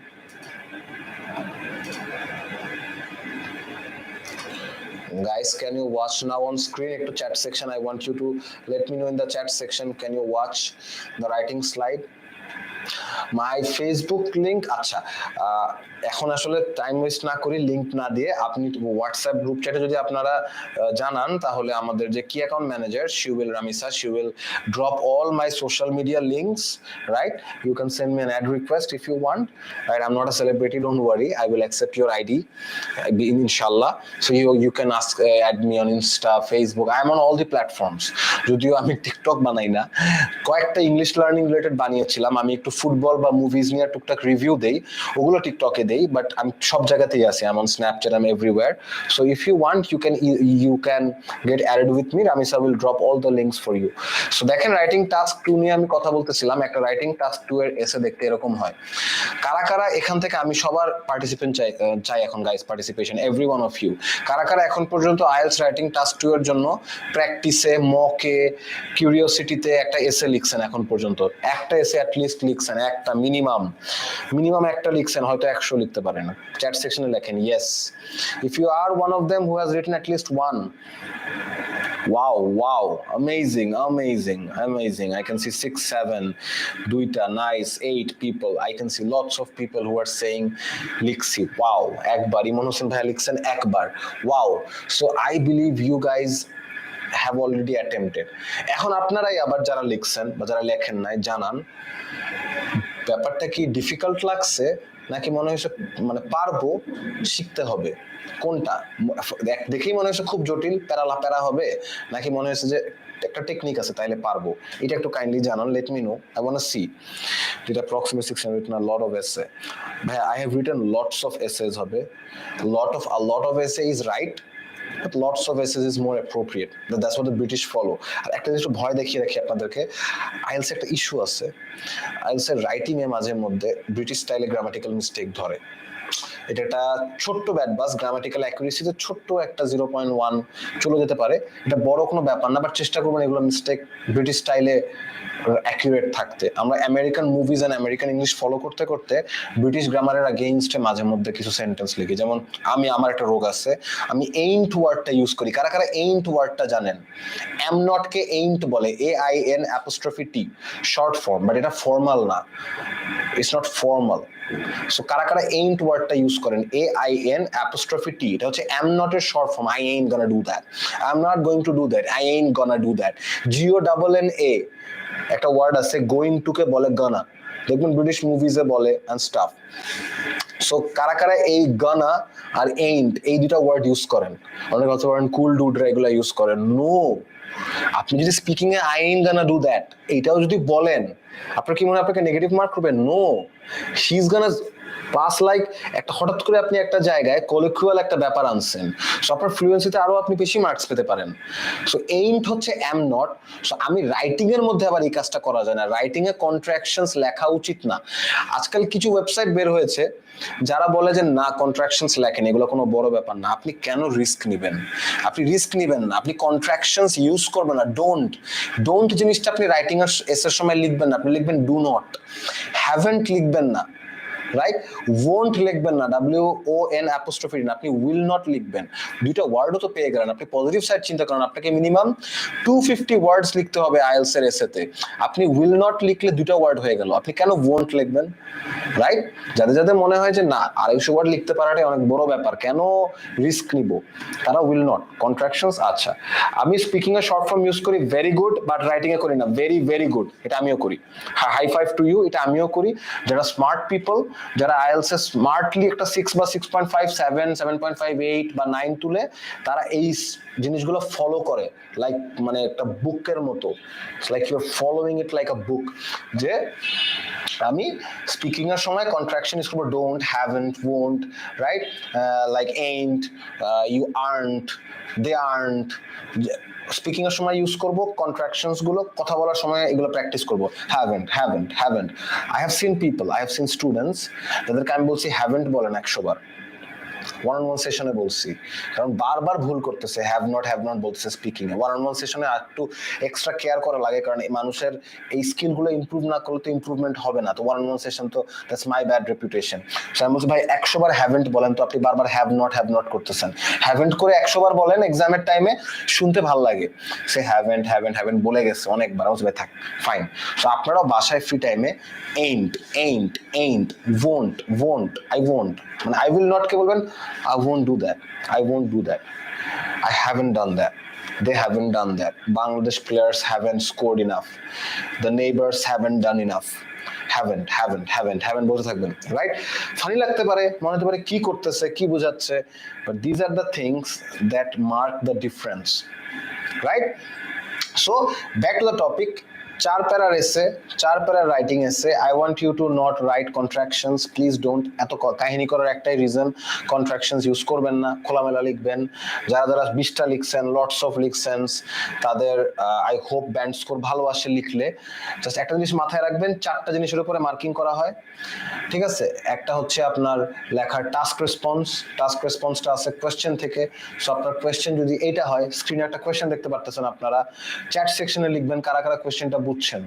Guys, can you watch now on screen? Ekটু chat section, I want you to let me know in the chat section, can you watch the writing slide? My Facebook link, আচ্ছা এখন আসলে time waste না করি, link না দিয়ে আপনি WhatsApp group চ্যাটে যদি আপনারা জানান, তাহলে আমাদের যে কি account manager Shiul Ramisa, she will drop all my social media links, right? You can send me an ad request if you want, right? I'm not a celebrity, don't worry, I will accept your ID inshallah. So you can ask, add me on Insta, Facebook, I am on all the platforms. যদিও আমি TikTok বানাই না, কয়েকটা English learning related বানিয়েছিলাম, আমি একটু football বা movies নিয়ে টুকটাক রিভিউ দেই, ওগুলো টিকটকে দেই, বাট আমি সব জায়গাতেই আছি, আমি অন স্ন্যাপচ্যাট, আমি everywhere. So if you want you can get added with me. Ramisa will drop all the links for you. So দেখেন রাইটিং টাস্ক 2 নিয়ে আমি কথা বলতেছিলাম। একটা রাইটিং টাস্ক 2 এর এসে দেখতে এরকম হয়। কারা কারা এখান থেকে, আমি সবার পার্টিসিপেন্ট চাই এখন guys, participation every one of you. কারা কারা এখন পর্যন্ত আইএলস রাইটিং টাস্ক 2 এর জন্য প্র্যাকটিসে, মকে, কিউরিওসিটিতে একটা এসে লিখছেন এখন পর্যন্ত? একটা এসে অ্যাট লিস্ট লিখছেন, একটা মিনিমাম একটা লিখছেন, হয়তো 100 লিখতে পারেন। চ্যাট সেকশনে লেখেন yes if you are one of them who has written at least one. Wow, amazing. I can see 6, 7, দুইটা, nice, 8 people. I can see lots of people who are saying লিখছি। Wow, একবার ইমন হোসেন ভাইয়া লিখছেন একবার। Wow, so I believe you guys have already attempted. এখন আপনারাই আবার যারা লিখছেন বা যারা লেখেন নাই জানান, ব্যাপারটা কি ডিফিকাল্ট লাগছে নাকি মনে হয়েছে মানে পারবো, শিখতে হবে? কোনটা দেখেই মনে হয়েছে খুব জটিল, প্যারা হবে, নাকি মনে হয়েছে যে একটা টেকনিক আছে তাইলে পারবো? এটা একটু কাইন্ডলি জানান, let me know, I want to see. যেটা approximately 6 have written a lot of essay. ভাই I have written lots of essays হবে, a lot of essay is right, but lots of essays is more appropriate. That's what the British follow. আর একটা জিনিস ভয় দেখিয়ে রাখি আপনাদেরকে, IELTS একটা issue আছে, আইএলস এর রাইটিং এ মাঝে মধ্যে ব্রিটিশ স্টাইলে গ্রামাটিক্যাল মিস্টেক ধরে। এটা একটা ছোট্ট ব্যাড বাস, গ্রামাটিক্যাল অ্যাকুরেসিতে ছোট্ট একটা 0.1 চলে যেতে পারে, এটা বড় কোনো ব্যাপার না, বাট চেষ্টা করবেন এগুলো মিস্টেক ব্রিটিশ স্টাইলে অ্যাকুরেট থাকতে। আমরা American movies and American English follow করতে করতে ব্রিটিশ গ্রামারের এগেইনস্টে মাঝে মধ্যে কিছু সেন্টেন্স লিখি। যেমন আমার একটা রোগ আছে, আমি এইন্ট ওয়ার্ডটা ইউজ করি। কারা কারা এইন্ট ওয়ার্ডটা জানেন? এম নট কে এইন্ট বলে, AIN apostrophe T, short form, but এটা ফর্মাল না, ইটস নট ফর্মাল। সো কারা কারা ain't ওয়ার্ডটা ইউজ করেন, AIN apostrophe T, এটা হচ্ছে am not এর short form, I ain't gonna do that, I'm not going to do that, I ain't gonna do that. GONNA একটা word আছে going to কে বলে gonna, দেখবেন ব্রিটিশ মুভিজে বলে এন্ড স্টাফ। সো কারা কারা এই gonna আর ain't এই দুটা ওয়ার্ড ইউজ করেন? অনেক কথা বলেন কুল ডুডরা এগুলা ইউজ করেন। নো, আপনি যদি speaking A I ain't gonna do that এইটাও যদি বলেন, আপনার কি মনে হয় আপনাকে নেগেটিভ মার্ক করবেন? No, she is gonna pass. Like একটা হঠাৎ করে আপনি একটা জায়গায় কলিকুয়াল একটা ব্যাপার আনছেন, সো আপনার ফ্লুয়েন্সিতে আরো আপনি বেশি মার্কস পেতে পারেন। সো ain't হচ্ছে am not। সো আমি রাইটিং এর মধ্যে আবার এই কাজটা করা যায় না, রাইটিং এ কন্ট্রাকশনস লেখা উচিত না। আজকাল কিছু ওয়েবসাইট বের হয়েছে যারা বলে যে না কন্ট্রাকশনস লেখেন, এগুলো কোনো বড় ব্যাপার না। আপনি কেন রিস্ক নেবেন? আপনি রিস্ক নেবেন না, আপনি কন্ট্রাকশনস ইউজ করবেন না। ডোন্ট জিনিসটা আপনি রাইটিং এর এসের সময় লিখবেন না, আপনি লিখবেন ডু নট। হ্যাভেন্ট লিখবেন না, রাইট? ওয়ন্ট লিখবেন না, WON অ্যাপোস্ট্রফি না, আপনি উইল নট লিখবেন। দুইটা ওয়ার্ডও তো পেয়ে গেলেন। আপনি পজিটিভ সাইড চিন্তা করেন, আপনাকে মিনিমাম 250 ওয়ার্ডস লিখতে হবে আইএলটিএস এর এসেতে, আপনি উইল নট লিখলে দুটো ওয়ার্ড হয়ে গেল, আপনি কেন ওয়ন্ট লিখবেন? রাইট? যাদের যাদের মনে হয় যে না 250 ওয়ার্ড লিখতে পারাটাই অনেক বড় ব্যাপার, কেন রিস্ক নিব, তারা উইল নট কন্ট্রাকশনস। আচ্ছা, আমি স্পিকিং এর শর্ট ফর্ম ইউজ করি ভেরি গুড, বাট রাইটিং এ করি না ভেরি ভেরি গুড, এটা আমিও করি। হাই ফাইভ টু ইউ, এটা আমিও করি। যারা স্মার্ট পিপল, যারা আইএলটিএস এ স্মার্টলি একটা 6 বা 6.5 7 7.5 8 বা 9 তুলে, তারা এই জিনিসগুলো ফলো করে লাইক মানে একটা বুকের মতো, like you are following it like a book. যে আমি স্পিকিং এর সময় কন্ট্রাকশন ইউজ করবো don't, haven't, won't, right? Like ain't, you aren't, they aren't। Speaking এর সময় ইউজ করব কন্ট্রাকশনস গুলো, কথা বলার সময় এগুলো প্র্যাকটিস করব। Haven't. I have seen people, I have seen students যাদেরকে আমি বলছি হ্যাভেন্ট বলেন 100 বার, ওয়ান অন ওয়ান সেশনে বলছি, কারণ বারবার ভুল করতেছে, হ্যাভ নট বলতেছে speaking A. One on one সেশনে আর একটু এক্সট্রা কেয়ার করা লাগে, কারণ এই মানুষের এই স্কিলগুলো ইমপ্রুভ না করলে তো ইমপ্রুভমেন্ট হবে না। তো ওয়ান অন ওয়ান সেশন তো that's my bad reputation. So আমি বলছি ভাই 100 বার হ্যাভেন্ট বলেন, তো আপনি বারবার হ্যাভ নট করতেছেন। হ্যাভেন্ট করে 100 বার বলেন, এক্সামের টাইমে শুনতে ভালো লাগে, সে হ্যাভেন্ট বলে গেছে অনেকবার। আমি বলছি ভাই থাক, ফাইন। সো আপনারাও বাসায় ফ্রি টাইমে ain't, won't, I won't, মানে I will not কে বলবেন I won't do that, I haven't done that, they haven't done that, Bangladesh players haven't scored enough, the neighbors haven't done enough, haven't বলতে থাকবেন, right? Funny লাগতে পারে, মনে হতে পারে কি করতেছে, কি বোঝাচ্ছে, but these are the things that mark the difference, right? So back to the topic. 4 প্যারার এসে, 4 প্যারার রাইটিং এসে, I want you to not write contractions, please don't. এত কাহিনী করার একটাই রিজন, কন্ট্রাকশনস ইউজ করবেন না, খোলামেলা লিখবেন। যারা 20টা লিখছেন, লটস অফ লিখছেন, তাদের আই হোপ ব্যান্ড স্কোর ভালো আসে লিখলে। জাস্ট একটা জিনিস মাথায় রাখবেন, 4টা জিনিসের উপরে মার্কিং করা হয়, ঠিক আছে? একটা হচ্ছে আপনার লেখার টাস্ক রেসপন্সটা আছে কোয়েশ্চেন থেকে। সো আপনার কোয়েশ্চেন যদি এইটা হয়, স্ক্রিনে একটা কোয়েশ্চেন দেখতে পারতেছেন আপনারা, চ্যাট সেকশনে লিখবেন কারা কারা কোয়েশ্চেনটা বুঝছেন।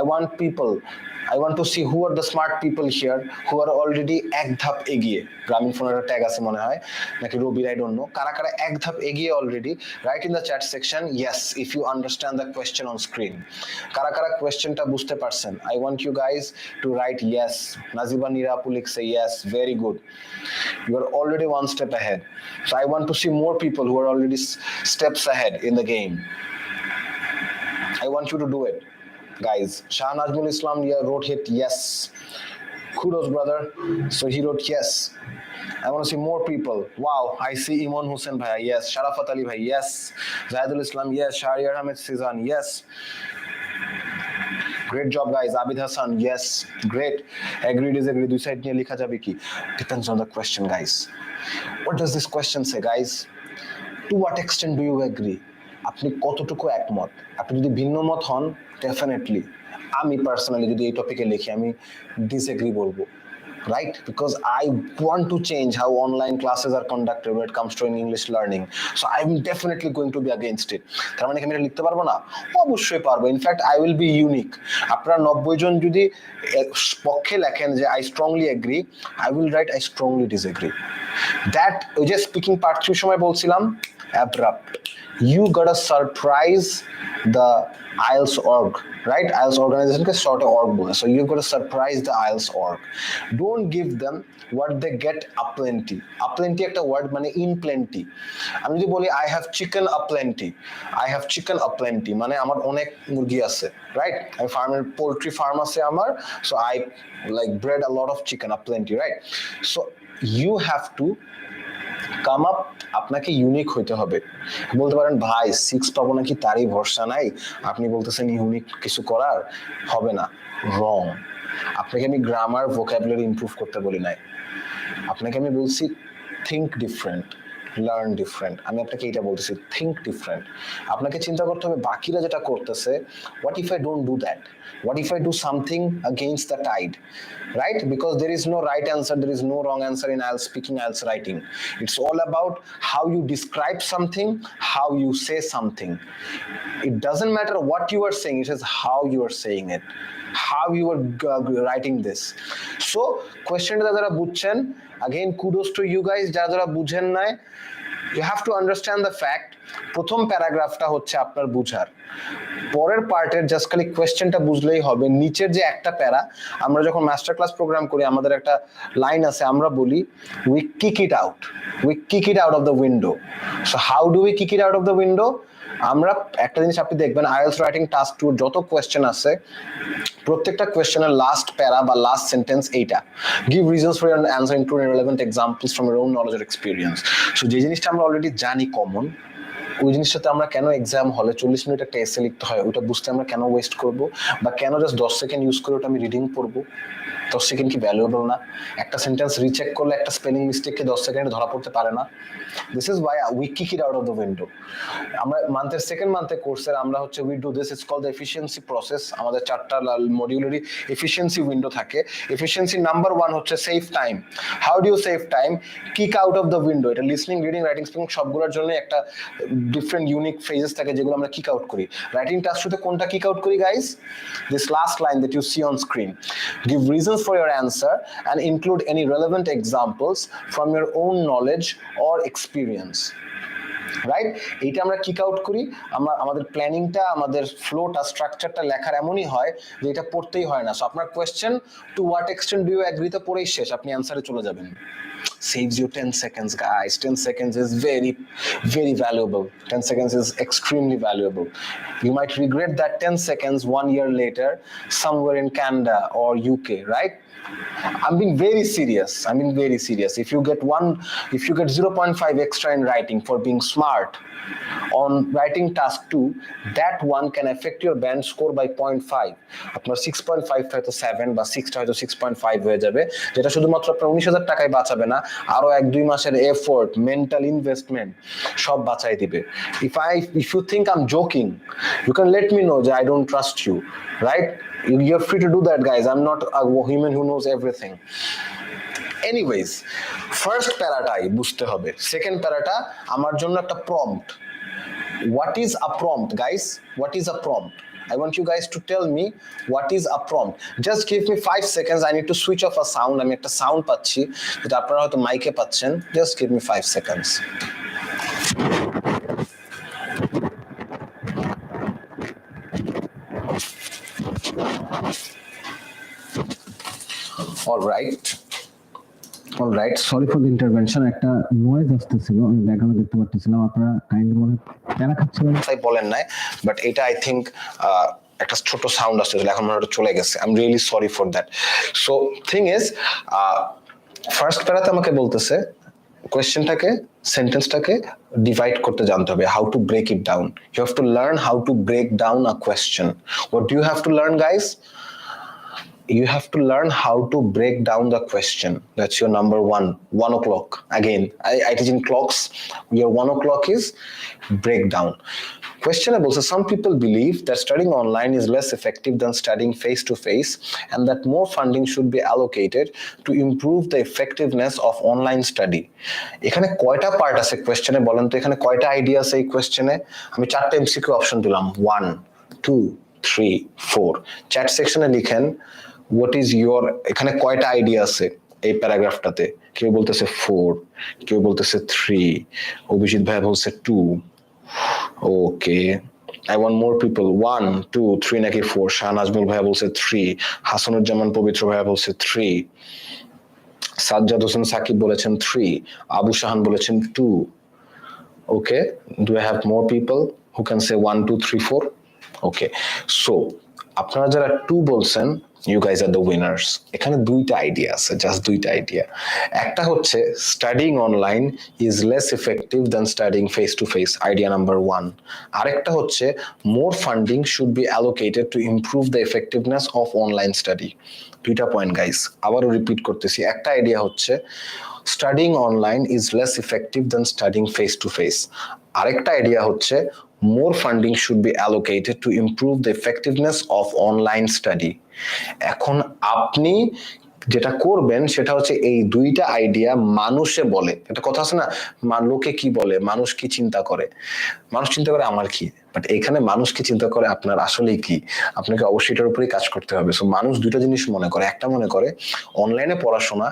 I want to see who are the smart people here who are already এক ধাপ এগিয়ে। গ্রামীণ ফোনের একটা ট্যাগ আছে মনে হয়, নাকি রবির, আই ডোন্ট নো। কারা কারা এক ধাপ এগিয়ে already, right in the chat section yes if you understand the question on screen. কারা কারা কোয়েশ্চেনটা বুঝতে পারছেন, I want you guys to write yes. Najiba নিরাপু লিখছে yes, very good, you are already one step ahead. So I want to see more people who are already steps ahead in the game. I want you to do it, guys. Shah Najmul Islam wrote hit yes. Kudos, brother. So he wrote yes. I want to see more people. Wow, I see Iman Hussain bhai, yes. Sharafat Ali bhai, yes. Zahidul Islam, yes. Shahriar Ahmed Sizan, yes. Great job, guys. Abid Hassan, yes. Great. Agree, disagree. দুই side নিয়ে লেখা যাবে কি? Depends on the question, guys. What does this question say, guys? To what extent do you agree? আপনি কতটুকু একমত? আপনি যদি ভিন্ন মত হন, ডেফিনেটলি আমি পার্সোনালি যদি এই টপিকে লিখি, আমি ডিসএগ্রি বলবো, right? Because I want to change how online classes are conducted when it comes to English learning. So I'm definitely going to be against it. তার মানে কি আমি এটা লিখতে পারবো না? অবশ্যই পারবো। In fact I will be unique. আপনারা 90 জন যদি পক্ষে লেখেন যে I strongly agree, I will write I strongly disagree. That ওই যে স্পিকিং পার্ট 3 সময় বলছিলাম, abrupt, you gotta surprise the IELTS org, right? IELTS organization ke short org bole. So you've got to surprise the IELTS org. Don't give them what they get aplenty. Aplenty একটা word মানে in plenty. আমি যদি বলি I have chicken aplenty, I have chicken aplenty মানে আমার অনেক মুরগি আছে, right? আমি ফার্মের পোল্ট্রি ফার্ম আছে আমার, so I like bred a lot of chicken aplenty, right? So you have to come up, আপনাকে ইউনিক হইতে হবে। বলতে পারেন ভাই 6 পাবো নাকি তারই ভরসা নাই, আপনি বলতেছেন ইউনিক কিছু করার হবে না, রং। আপনাকে আমি গ্রামার ভোকাবুলারি ইমপ্রুভ করতে বলি নাই, আপনাকে আমি বলছি থিঙ্ক ডিফারেন্ট, লার্ন ডিফারেন্ট। আমি আপনাকে এটা বলতেছি, থিঙ্ক ডিফারেন্ট। আপনাকে চিন্তা করতে হবে বাকিরা যেটা করতেছে, what if I don't do that, what if I do something against the tide, right? Because there is no right answer, there is no wrong answer in IELTS speaking, IELTS writing. It's all about how you describe something, how you say something. It doesn't matter what you are saying, it is how you are saying it, how you are writing this. So question ta jara bujchen, again kudos to you guys, jara বুঝেন নাই, you have to understand the fact প্রথম প্যারাগ্রাফটা হচ্ছে আপনার বুঝার, পরের পার্টের just খালি কোয়েশ্চেনটা বুঝলেই হবে। নিচের যে একটা প্যারা, আমরা যখন মাস্টার ক্লাস প্রোগ্রাম করি আমাদের একটা লাইন আছে, আমরা বলি we kick it out, we kick it out of the window. So how do we kick it out of the window? আমরা একটা জিনিস আপনি দেখবেন আইএলটিএস রাইটিং টাস্ক 2 যত কোয়েশ্চেন আছে প্রত্যেকটা কোয়েশ্চেনের লাস্ট প্যারা বা লাস্ট সেন্টেন্স এইটা, give reasons for your answer including relevant examples from your own knowledge or experience. So যে জিনিসটা আমরা অলরেডি জানি কমন, ওই জিনিসটাতে আমরা কেন এক্সাম হলে 40 মিনিট একটা এসে লিখতে হয়, ওটা বুঝতে আমরা কেন ওয়েস্ট করব, বা কেন জাস্ট 10 সেকেন্ড ইউজ করে ওটা আমি রিডিং পড়বো? 10 সেকেন্ড কি ভ্যালুয়েবল না? একটা সেন্টেন্স রিচেক করলে একটা স্পেলিং মিস্টেককে 10 সেকেন্ডে ধরা পড়তে পারে না? This is why we kick it out of the window. আমরা মান্থের সেকেন্ড মান্থে কোর্সের আমরা হচ্ছে we do this, it's called the efficiency process. আমাদের 4টা মডিউলারি এফিসিয়েন্সি উইন্ডো থাকে। এফিসিয়েন্সি নাম্বার 1 হচ্ছে save time. How do you save time? Kick out of the window. এটা লিসনিং, রিডিং, রাইটিং, স্পিকিং সবগুলোর জন্য একটা ডিফারেন্ট ইউনিক ফেজেস থাকে যেগুলো আমরা কিক আউট করি। রাইটিং টাস্ক শুতে কোনটা কিক আউট করি guys? This last line that you see on screen, give reasons for your answer and include any relevant examples from your own knowledge or experience, right? এইটা আমরা kick out করি। আমরা আমাদের প্ল্যানিংটা, আমাদের ফ্লোটা, স্ট্রাকচারটা লেখার এমনই হয় যে এটা পড়তেই হয় না। সো আপনার question to what extent do you agree তে পড়েই শেষ, আপনি অ্যান্সারে চলে যাবেন। Saves you 10 seconds, guys. 10 seconds is very, very valuable. 10 seconds is extremely valuable. You might regret that 10 seconds 1 year later somewhere in Canada or UK, right? I'm being very serious. I mean very serious. If you get 0.5 extra in writing for being smart on writing task 2, that one can affect your band score by 0.5. আপনার 6.5 হয়তো 7 বা 6 হয়তো 6.5 হয়ে যাবে, যেটা শুধুমাত্র আপনার 19,000 টাকায় বাঁচাবে না, আরো 1-2 মাসের এফোর্ট, মেন্টাল ইনভেস্টমেন্ট সব বাঁচাই দিবে। If you think I'm joking, you can let me know that I don't trust you, right? You're free to do that, guys. I'm not a human who knows everything. Anyways, first প্যারাটাই বুঝতে হবে। Second প্যারাটা আমার জন্য একটা prompt. What is a prompt, guys? What is a prompt? I want you guys to tell me what is a prompt. Just give me 5 seconds. I need to switch off a sound. আমি একটা sound পাচ্ছি যেটা আপনারা হয়তো মাইকে পাচ্ছেন। Just give me 5 seconds. All right, sorry for the intervention. একটা noise আসতেছিল, আমি ব্যাকগ্রাউন্ডে দেখতে পাচ্ছিলাম, আপনারা কাইন্ডলি মনে প্যারা খাচ্ছিলেন তাই বলেন নাই, বাট এটা আই থিংক একটা ছোট সাউন্ড আসতেছিল, এখন মনে হয় চলে গেছে। I am really sorry for that. So thing is, first প্যারাতে আমাকে বলতেছে কোয়েশ্চেনটাকে, সেন্টেন্সটাকে ডিভাইড করতে জানতে হবে, how to break it down. You have to learn how to break down a question. What do you have to learn, guys? You have to learn how to break down the question. That's your number 1. 1 o'clock. Again, I teach in clocks. Your 1 o'clock is breakdown. Questionable. So some people believe that studying online is less effective than studying face to face, and that more funding should be allocated to improve the effectiveness of online study. এখানে কয়টা part আছে কোয়েশ্চেনে বলেন তো? এখানে কয়টা idea আছে এই কোয়েশ্চেনে? আমি 4টা এমসিকিউ অপশন দিলাম, 1, 2, 3, 4. চ্যাট সেকশনে লিখেন হোয়াট ইজ ইয়োর, এখানে কয়টা আইডিয়া আছে এই প্যারাগ্রাফটাতে? কেউ বলতেছে 4, কেউ বলতেছে 3, অভিজিৎ ভাই বলছে 2, Okay. I want more people. 1, 2, 3 নাকি 4? শাহ নাজমুল ভাইয়া বলছে 3, হাসানুজ্জামান পবিত্র ভাইয়া বলছে 3, সাজ্জাদ হোসেন সাকিব বলেছেন 3, আবু শাহান বলেছেন 2. Okay, do I have more people who can say 1, 2, 3, 4? Okay, so আপনারা যারা 2 বলছেন, you guys are the winners. এখানে দুইটা আইডিয়া আছে, জাস্ট দুইটা আইডিয়া। একটা হচ্ছে studying online is less effective than studying face to face, idea number 1. আরেকটা হচ্ছে more funding should be allocated to improve the effectiveness of online study. দুইটা point guys, আবারও রিপিট করতেছি। একটা আইডিয়া হচ্ছে studying online is less effective than studying face to face. আরেকটা idea হচ্ছে more funding should be allocated to improve the effectiveness of online study. এখন আপনি যেটা করবেন সেটা হচ্ছে এই দুইটা আইডিয়া মানুষে বলে, একটা কথা আছে না, লোকে কি বলে, মানুষ কি চিন্তা করে, মানুষ চিন্তা করে আমার কি, বাট এখানে মানুষ কি চিন্তা করে আপনার আসলেই কি, আপনাকে অবশ্যই এটার উপরেই কাজ করতে হবে। সো মানুষ দুইটা জিনিস মনে করে, একটা মনে করে অনলাইনে পড়াশোনা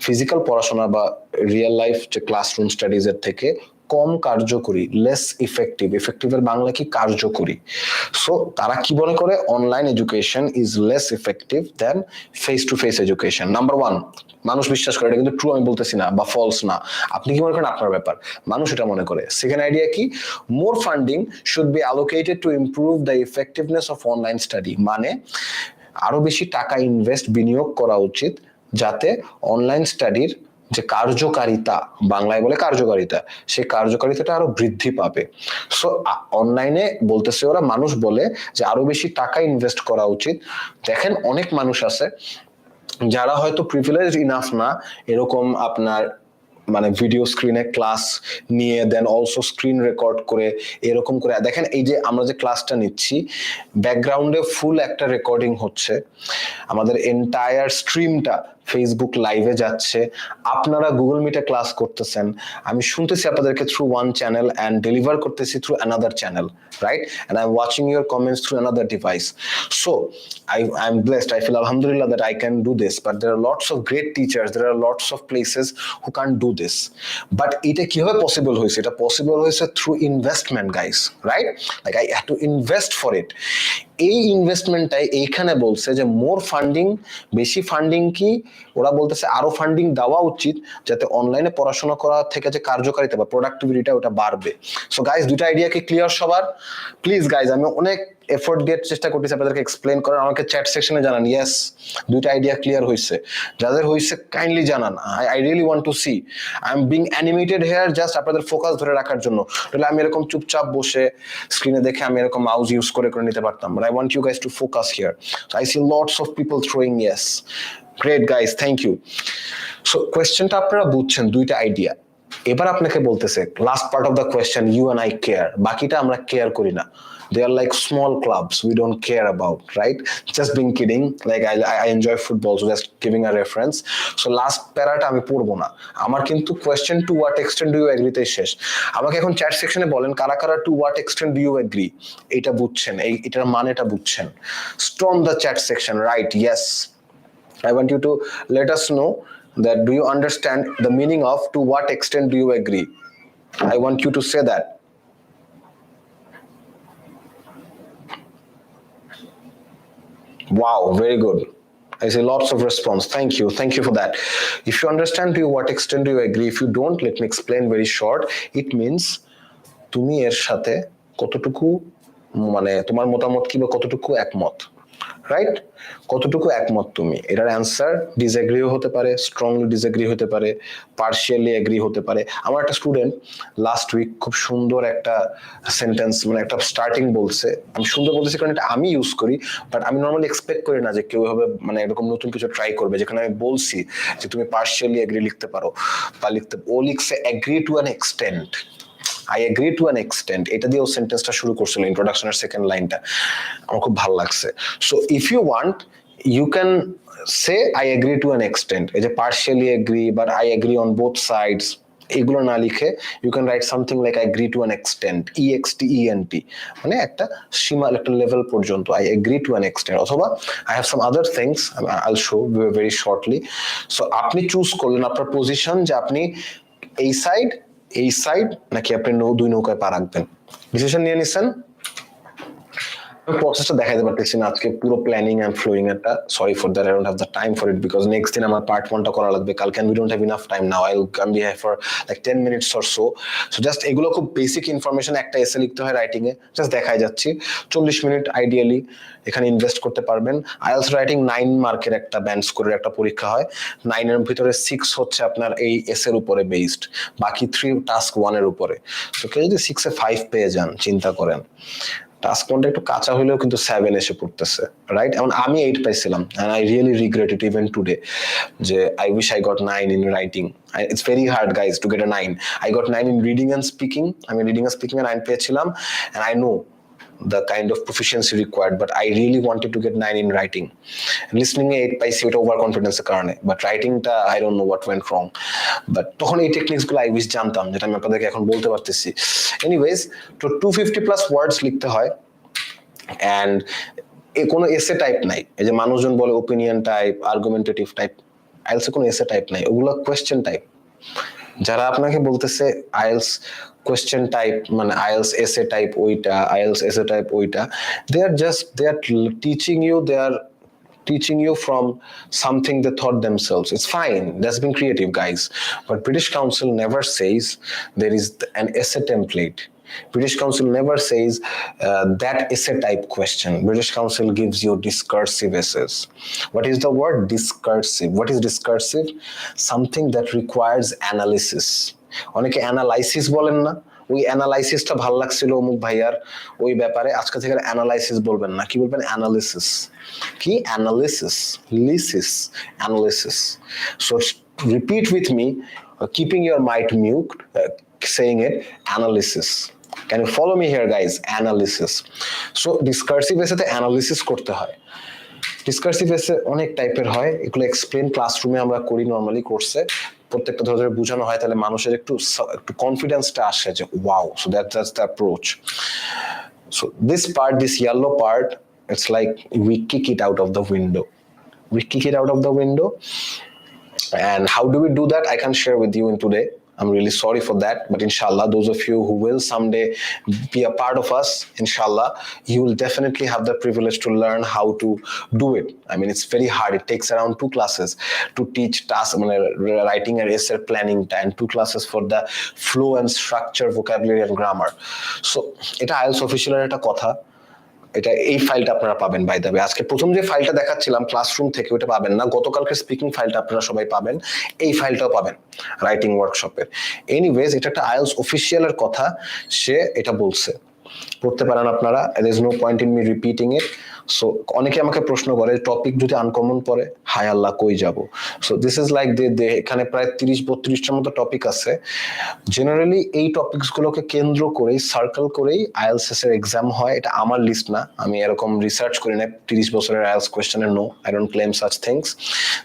ফিজিক্যাল পড়াশোনা বা রিয়েল লাইফ যে ক্লাসরুম স্টাডিজ এর থেকে কম কার্যকরী, লেস ইফেক্টিভ। ইফেক্টিভের বাংলা কি? কার্যকরী। সো তারা কি মনে করে? Online education is less effective then face to face education. Number 1, মানুষ বিশ্বাস করে, এটা কিন্তু ট্রু আমি বলতেছি না বা ফলস না, আপনি কি মনে করেন আপনার ব্যাপার, মানুষ এটা মনে করে। সেকেন্ড আইডিয়া কি? More funding should be allocated to improve the effectiveness of online study, মানে আরো বেশি টাকা বিনিয়োগ করা উচিত যাতে অনলাইন স্টাডির যে কার্যকারিতা, বাংলায় বলে কার্যকারিতা, সেই কার্যকারিতাটা আরো বৃদ্ধি পাবে। সো অনলাইনে বলতেছে ওরা, মানুষ বলে যে আরো বেশি টাকা ইনভেস্ট করা উচিত। দেখেন অনেক মানুষ আছে যারা হয়তো প্রিভিলেজড ইনাফ না এরকম আপনার মানে ভিডিও স্ক্রিনে ক্লাস নিয়ে দেন অলসো স্ক্রিন রেকর্ড করে এরকম করে। দেখেন এই যে আমরা যে ক্লাসটা নিচ্ছি, ব্যাকগ্রাউন্ডে ফুল একটা রেকর্ডিং হচ্ছে, আমাদের এন্টায়ার স্ট্রিমটা ফেসবুক লাইভে যাচ্ছে, আপনারা গুগল মিটে ক্লাস করতেছেন, আমি শুনতেছি আপনাদেরকে through one channel and deliver করতেছি through another channel, right? And I am watching your comments through another device. So I am blessed. I feel alhamdulillah that I can do this, but there are lots of great teachers, there are lots of places who can't do this. But এটা কিভাবে possible হয়েছে? এটা possible হয়েছে through investment guys, right? Like I had to invest for it. এই ইনভেস্টমেন্টটাই এইখানে বলছে যে মোর funding, বেশি ফান্ডিং কি, ওরা বলতেছে আরো ফান্ডিং দেওয়া উচিত যাতে অনলাইনে পড়াশোনা করা থেকে যে কার্যকারিতা বা প্রোডাক্টিভিটিটা ওটা বাড়বে। সো গাইস, দুইটা আইডিয়া কি ক্লিয়ার সবার? প্লিজ গাইস, আমি অনেক এফোর্ট দিয়ে চেষ্টা করতেছি আপনাদেরকে এক্সপ্লেন করার, আমাকে চ্যাট সেকশনে জানান ইয়েস দুইটা আইডিয়া ক্লিয়ার হয়েছে। যাদের হয়েছে কাইন্ডলি জানান, I really want to see. I am being animated here just আপনাদের ফোকাস ধরে রাখার জন্য, তাহলে আমি এরকম চুপচাপ বসে স্ক্রিনে দেখে আমি এরকম মাউস ইউজ করে নিতে পারতাম, but I want you guys to focus here. So I see lots of people throwing yes. Great guys, thank you. So কোয়েশ্চেনটা আপনারা বুঝছেন, দুইটা আইডিয়া। এবার আপনাকে বলতেছে last part of the question, you and I care, বাকিটা আমরা care করি না। They are like small clubs we don't care about, right? Just being kidding, like I enjoy football, so just giving a reference. So last প্যারাটা আমি পড়বো না, আমার কিন্তু question to what extent do you agree তে শেষ। আমাকে এখন chat সেকশনে বলেন কারা কারা to what extent do you agree এটা বুঝছেন, এটার মানেটা বুঝছেন। Storm the chat section, right? Yes, I want you to let us know that do you understand the meaning of to what extent do you agree? I want you to say that. Wow, very good. I see lots of response. Thank you for that. If you understand to what extent do you agree, if you don't, let me explain very short. It means তুমি এর সাথে কতটুকু মানে তোমার মতামত কি বা কতটুকু একমত, রাইট? কতটুকু একমত তুমি, এটার অ্যান্সার ডিসএগ্রিও হতে পারে, স্ট্রংলি ডিসএগ্রি হতে পারে, পার্শিয়ালি এগ্রি হতে পারে। আমার একটা স্টুডেন্ট লাস্ট উইক খুব সুন্দর একটা সেন্টেন্স, মানে একটা স্টার্টিং বলছে, আমি সুন্দর বলতেছি কারণ এটা আমি ইউজ করি, বাট আমি নর্মালি এক্সপেক্ট করি না যে কেউ এভাবে মানে এরকম নতুন কিছু ট্রাই করবে, যেখানে আমি বলছি যে তুমি পার্শিয়ালি এগ্রি লিখতে পারো বা ও লিখছে agree to an extent, I agree to an extent, এটা দিয়েও সেন্টেন্সটা শুরু করছিল, ইন্ট্রোডাকশনের সেকেন্ড লাইনটা আমার খুব ভালো লাগছে। So if you want you can say I agree to an extent, এই যে partially agree but I agree on both sides, এগুলো না লিখে you can write something like I agree to an extent, EXTENT, মানে একটা সীমা, একটা level পর্যন্ত I agree to an extent, অথবা I have some other things I'll show very shortly. So আপনি choose করলেন আপনার পজিশন যে আপনি এই সাইড এই সাইড নাকি আপনি দুই নৌকায় পা রাখবেন, ডিসিশন নিয়ে নিছেন। প্রসেসটা দেখাইতে পারতেছি না আজকে, পুরো প্ল্যানিং এন্ড ফ্লোয়িং একটা, sorry for that, I don't have the time for it because next দিন আমার পার্ট 1টা করা লাগবে কালকে, and we don't have enough time now, I will come be here for like 10 minutes or so. So just এগুলো খুব basic information, একটা এসে লিখতে হয় রাইটিং এ, জাস্ট দেখাই যাচ্ছি। 40 মিনিট আইডিয়ালি এখানে ইনভেস্ট করতে পারবেন। আইএলস রাইটিং 9 মার্কের একটা ব্যান্ড স্কোরের একটা পরীক্ষা হয়, 9 এর ভিতরে 6 হচ্ছে আপনার এই এস এর উপরে বেসড, বাকি 3 টাস্ক 1 এর উপরে। তো কেউ যদি 6 এ 5 পেয়ে যান, চিন্তা করেন, টাস্ক 1টা একটু কাঁচা হইলেও কিন্তু 7 এসে পড়তেছে, রাইট? এখন আমি 8 পাইছিলাম and I really regret it even today, যে I wish I got 9 in writing. It's very hard guys to get a 9. I got 9 in reading and speaking. I mean reading and speaking এ 9 পেয়েছিলাম, and I know the kind of proficiency required, but I really wanted to get 9 in writing. Listening এ 8 পাইছি, ওটা over কনফিডেন্সের কারণে, but রাইটিংটা I don't know what went wrong. But তখন এই techniques গুলো I wish জানতাম, যেটা আমি আপনাদেরকে এখন বলতে পারতেছি। এনিওয়েজ, তো 250 প্লাস ওয়ার্ডস লিখতে হয়, অ্যান্ড এ কোনো এসে টাইপ নাই। এই যে মানুষজন বলে ওপিনিয়ন টাইপ, আর্গুমেন্টেটিভ টাইপ, আইএলসে কোনো এসে টাইপ নাই, ওগুলো কোয়েশ্চেন টাইপ। যারা আপনাকে বলতেছে আইএলস কোয়েশ্চেন টাইপ মানে আইএলস এসে টাইপ ওইটা, আইএলস এসে টাইপ ওইটা, দে আর teaching you from something they thought themselves. It's fine, that's been creative guys, but British Council never says there is an essay template. British Council never says that essay type question. British Council gives you discursive essays. What is the word discursive? What is discursive? Something that requires analysis. অনেকে analysis বলেন না, ওই অ্যানালাইসিসটা ভালো লাগছিল অমুক ভাইয়ার ওই ব্যাপারে, আজকে থেকে অ্যানালাইসিস বলবেন না, কি বলবেন? অ্যানালিসিস। কি? Analysis, লিসিস, analysis. So repeat with me, keeping your mind mute, saying it, analysis. Can you follow me here guys? Analysis. So discursive এসেতে অ্যানালিসিস করতে হয়। ডিসকার্সিভ এসে অনেক টাইপের হয়, এগুলো এক্সপ্লেন ক্লাসরুমে আমরা করি নরমালি কোর্সে, প্রত্যেকটা ধরে ধরে বোঝানো হয়, তাহলে মানুষের একটু কনফিডেন্সটা আসে যে wow, so that's the approach. So this part, this yellow part, it's like we kick it out of the window. We kick it out of the window. And how do we do that? I can share with you in today. I'm really sorry for that, but inshallah, those of you who will someday be a part of us, inshallah, you will definitely have the privilege to learn how to do it. I mean, it's very hard. It takes around 2 classes to teach task, writing and essay planning, and 2 classes for the flow and structure, vocabulary and grammar. So, এটা IELTS official এর একটা কথা। এটা এই ফাইলটা আপনারা পাবেন by the way. আজকে প্রথম যে ফাইলটা দেখাচ্ছিলাম ক্লাসরুম থেকে, ওটা পাবেন না। গতকালকে স্পিকিং ফাইলটা আপনারা সবাই পাবেন, এই ফাইলটাও পাবেন রাইটিং ওয়ার্কশপের। এনিওয়েজ, এটা একটা আইএলটিএস অফিসিয়ালের কথা, সে এটা বলছে, পড়তে পারেন আপনারা, there is no point in me repeating it. So অনেকে আমাকে প্রশ্ন করে টপিক যদি আনকমন পড়ে, হায় আল্লাহ কই যাব। সো দিস ইজ লাইক এখানে প্রায় 30-32টার মতো টপিক আছে। জেনারেলি এই টপিকস গুলোকে কেন্দ্র করেই, সার্কেল করেই আইএলটিএস এর এক্সাম হয়। এটা আমার লিস্ট না, আমি এরকম রিসার্চ করি না 30 বছরের আইএলটিএস কোয়েশ্চেনের। No, I don't claim such things.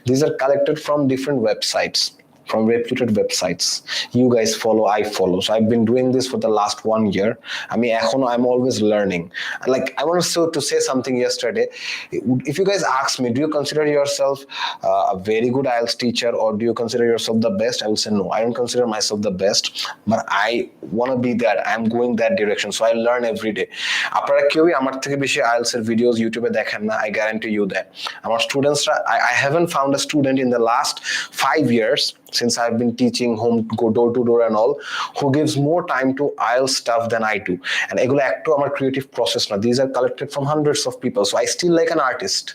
This are collected from different websites, from reputed websites. You guys follow, I follow. So I've been doing this for the last 1 year. I mean, I'm always learning. Like, I wanted to say something yesterday. If you guys ask me, do you consider yourself a very good IELTS teacher, or do you consider yourself the best? I will say no, I don't consider myself the best, but I want to be that. I'm going that direction. So I learn every day. আপনারা কেউই আমার থেকে বেশি IELTS এর videos ইউটিউবে দেখেন না, I guarantee you that. আমার স্টুডেন্টসরা, I haven't found a student in the last 5 years since I've been teaching home, go door to door and all, who gives more time to IELTS stuff than I do. And এগুলো একটু আমার creative process না, these are collected from hundreds of people. So I still like an artist.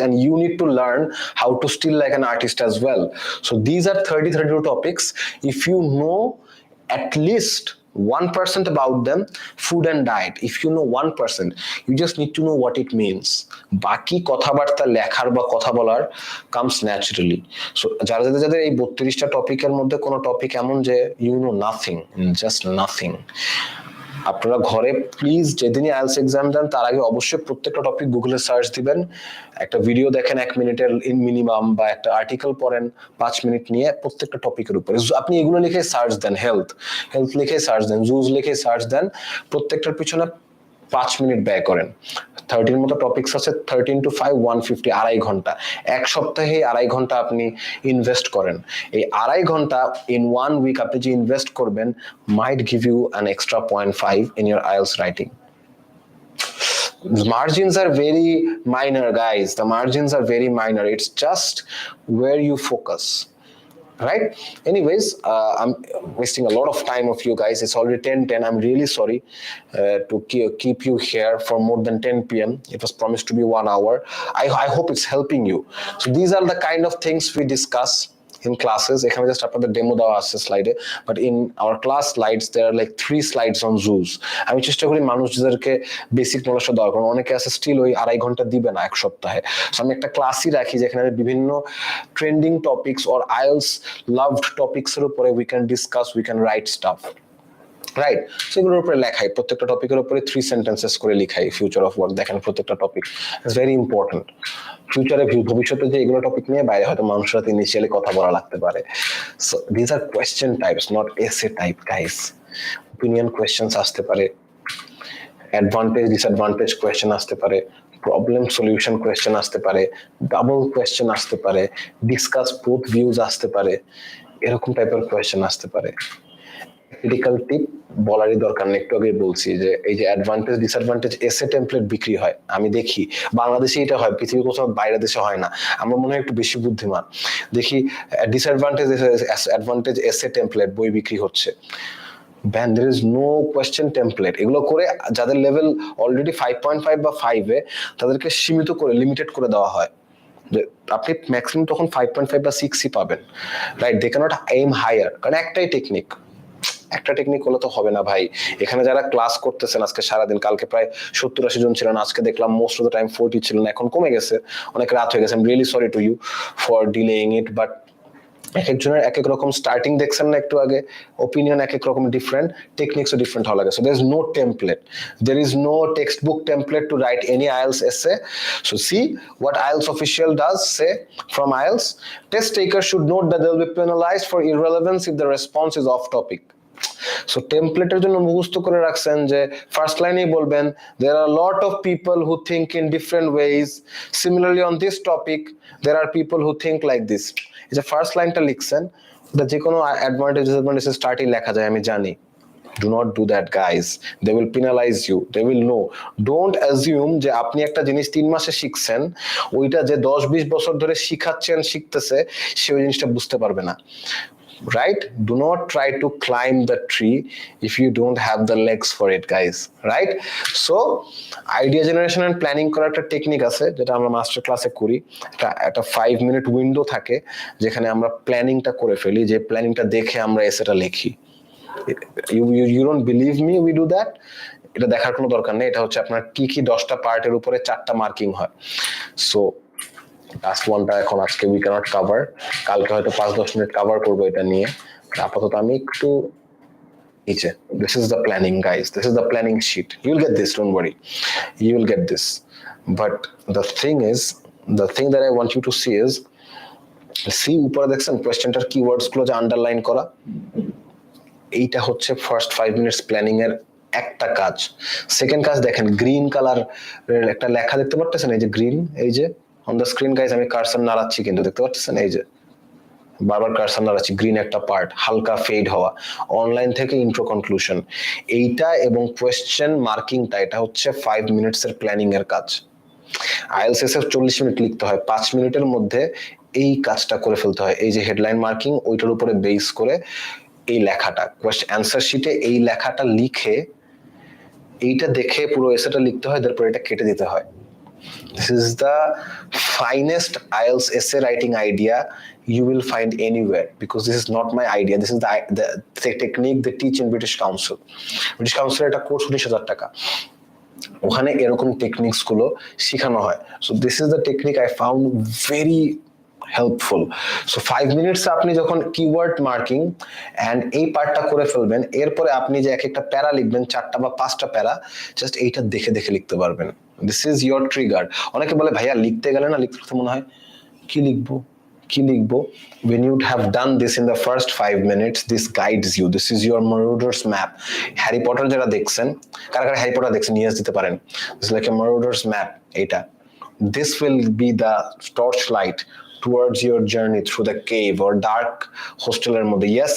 And you need to learn how to still like an artist as well. So these are 32 topics. If you know at least 1% about them, food and diet, if you know 1%, you just need to know what it means. বাকি কথাবার্তা লেখার বা কথা বলার comes naturally. So যাদের এই 32টা টপিকের মধ্যে কোনো টপিক এমন যে you know nothing, just nothing, আপনারা ঘরে প্লিজ যেদিনই আইএলটিএস এক্সাম দেন তার আগে অবশ্যই প্রত্যেকটা টপিক গুগলে সার্চ দিবেন, একটা ভিডিও দেখেন 1 মিনিটের মিনিমাম, বা একটা আর্টিকেল পড়েন 5 মিনিট নিয়ে প্রত্যেকটা টপিকের উপরে। আপনি এগুলো লিখে সার্চ দেন, হেলথ লিখে সার্চ দেন, জুস লিখে সার্চ দেন, প্রত্যেকটার পিছনে 5 মিনিট ব্যয় করেন, 30 মতো টপিকস আছে, 13 to 5 150, আড়াই ঘন্টা, এক সপ্তাহে আড়াই ঘন্টা আপনি ইনভেস্ট করেন। এই আড়াই ঘন্টা ইন 1 উইক আপনি যে ইনভেস্ট করবেন might give you an extra 0.5 in your IELTS writing. Margins are very minor, guys. The margins are very minor. It's just where you focus. Right? Anyways, I'm wasting a lot of time of you guys. It's already 10:10. I'm really sorry to keep you here for more than 10 p.m. It was promised to be 1 hour. I hope it's helping you. So these are the kind of things we discuss in classes. এখানে just আপনাদের demo দেওয়া আছে স্লাইডে, but in our class slides there like 3 slides on zoos. আমি চেষ্টা করি মানুষদেরকে basic নলেজটা দেওয়ার, কারণ অনেকে আছে স্টিল ওই আড়াই ঘন্টা দিবে না এক সপ্তাহে। সো আমি একটা ক্লাসই রাখি যেখানে আমি বিভিন্ন trending topics or IELTS loved topics এর উপরে we can discuss, we can write stuff, right? সেগুলোর উপরে লেখাই, প্রত্যেকটা টপিকের উপরে 3 সেন্টেন্সেস করে লিখাই ফিউচার অফ ওয়ার্ক। দেখেন প্রত্যেকটা টপিক ইজ ভেরি ইম্পর্টেন্ট। ফিউচারে ভবিষ্যতে যে এগুলো টপিক নিয়ে বাইরে হয়তো মানুষের সাথে ইনিশিয়ালি কথা বলা লাগতে পারে। So this are question types, not essay type guys. Opinion questions আসতে পারে, অ্যাডভান্টেজ ডিসঅ্যাডভান্টেজ কোয়েশ্চেন আসতে পারে, প্রবলেম সলিউশন কোয়েশ্চেন আসতে পারে, ডাবল কোয়েশ্চেন আসতে পারে, ডিসকাস বোথ ভিউজ আসতে পারে, এরকম টাইপের কোয়েশ্চেন আসতে পারে। ক্রিটিক্যাল টিপ বলারই দরকার নেই, একটু আগে বলছি যে এই যে অ্যাডভান্টেজ ডিসঅ্যাডভান্টেজ এসে টেমপ্লেট বিক্রি হয়, আমি দেখি বাংলাদেশে এটা হয়, পৃথিবীর কোথাও বাইরের দেশে হয় না। আমরা মনে হয় একটু বেশি বুদ্ধিমান। দেখি ডিসঅ্যাডভান্টেজ অ্যাডভান্টেজ এসে টেমপ্লেট বই বিক্রি হচ্ছে। Ban, there is no question template। এগুলো করে যাদের লেভেল অলরেডি 5.5 বা 5 এ, তাদেরকে সীমিত করে লিমিটেড করে দেওয়া হয়। আপনি ম্যাক্সিমাম তখন 5.5 বা 6ই পাবেন, right? They can't aim higher, কারণ একটাই টেকনিক, একটা টেকনিক হলে তো হবে না ভাই। এখানে যারা ক্লাস করতেছেন আজকে সারাদিন, কালকে প্রায় 70-80 জন ছিলেন, আজকে দেখলাম মোস্ট অফ দ্য টাইম 40 ছিলেন, এখন কমে গেছে, অনেক রাত হয়ে গেছে। I am really sorry to you for delaying it, but এক একজনের এক এক রকম স্টার্টিং দেখছেন না একটু আগে, ওপিনিয়ন এক এক রকম ডিফারেন্ট, টেকনিক্সও ডিফারেন্ট হওয়া লাগে। So there is no template, there is no text book template to write any IELTS essay. So see what IELTS official does say from IELTS: test takers should note that they will be penalized for irrelevance if the response is off topic. So টেমপ্লেটের জন্য মুখস্থ করে রাখছেন যে first লাইনেই বলবেন there are a lot of people who think in different ways, similarly on this topic there are people who think like this। এই যে ফার্স্ট লাইনটা লিখছেন, যে কোনো অ্যাডভান্টেজ ডিসঅ্যাডভান্টেজ স্টার্টেই লেখা যায়, আমি জানি। Do not do that, guys. They will penalize you. They will know. Don't assume যে আপনি একটা জিনিস 3 মাসে শিখছেন, ওইটা যে 10-20 বছর ধরে শিখতেছে সে ওই জিনিসটা বুঝতে পারবে না। Right? Do not try to climb the tree if you don't have the legs for it, guys. Right? So, idea generation and planning করার একটা টেকনিক আছে যেটা আমরা মাস্টার ক্লাসে করি। একটা 5 মিনিট উইন্ডো থাকে যেখানে আমরা প্ল্যানিংটা করে ফেলি, যে প্ল্যানিংটা দেখে আমরা এসেটা লিখি। You don't believe me, we do that? এটা দেখার কোনো দরকার নেই। এটা হচ্ছে আপনার কি কি 10টা পার্টের উপরে 4টা মার্কিং হয়। সো লাস্ট ওয়ানটা এখন আজকে উই ক্যানট কভার, কালকে হয়তো 5-10 মিনিট কভার করবো এটা নিয়ে। আপাতত আমি একটু নিচে, this is the planning guys, this is the planning sheet, you will get this, don't worry, you will get this. But the thing that I want you to see is, see উপরে দেখছেন কোয়েশ্চেনটার keywords গুলো যে underline করা, এইটা হচ্ছে first 5 minutes planning এর একটা কাজ। সেকেন্ড কাজ দেখেন, গ্রিন কালার একটা লেখা দেখতে পাচ্ছেন, এই যে গ্রিন, এই যে অন দ্য স্ক্রিন গাইজ, আমি কার্সার নাড়াচ্ছি কিন্তু দেখতে পাচ্ছেন, এই যে বারবার কার্সার নাড়াচ্ছি, গ্রিন একটা পার্ট, হালকা ফেড হওয়া, অনলাইন থেকে ইন্ট্রো কনক্লুশন, এইটা এবং কোয়েশ্চেন মার্কিংটা, এটা হচ্ছে 5 মিনিটস এর প্ল্যানিং এর কাজ। IELTS এর 40 মিনিট লিখতে হয়, 5 মিনিটের মধ্যে এই কাজটা করে ফেলতে হয়। এই যে হেডলাইন মার্কিং, ওইটার উপরে বেস করে এই লেখাটা, অ্যান্সার শিটে এই লেখাটা লিখে এইটা দেখে পুরো এসেটা লিখতে হয়, তারপর এটা কেটে দিতে হয়। This is the finest IELTS essay writing idea you will find anywhere, because this is not my idea. This is the technique they teach in British Council. British Council এটা কোর্স 19,000 টাকা, ওখানে এরকম টেকনিক্স গুলো শেখানো হয়। So this is the technique I found very helpful. So 5 minutes আপনি যখন keyword marking and এই পার্টটা করে ফেলবেন, এরপরে আপনি যে এক একটা প্যারা লিখবেন, 4টা বা 5টা প্যারা, জাস্ট এইটা দেখে দেখে লিখতে পারবেন। This is your trigger. অনেকে বলে ভাইয়া লিখতে গেলে না, লিখতে মনে হয় কি লিখবো কি লিখবো? When you have done this in the first 5 minutes, this guides you. This is your Marauder's map. Harry Potter যারা দেখছেন, কারা কারা হ্যারি পটার দেখছেন নিয়ে দিতে পারেন। It's like a Marauder's map. এটা this will be the torchlight towards your journey through the cave or dark hostelর মধ্যে। Yes,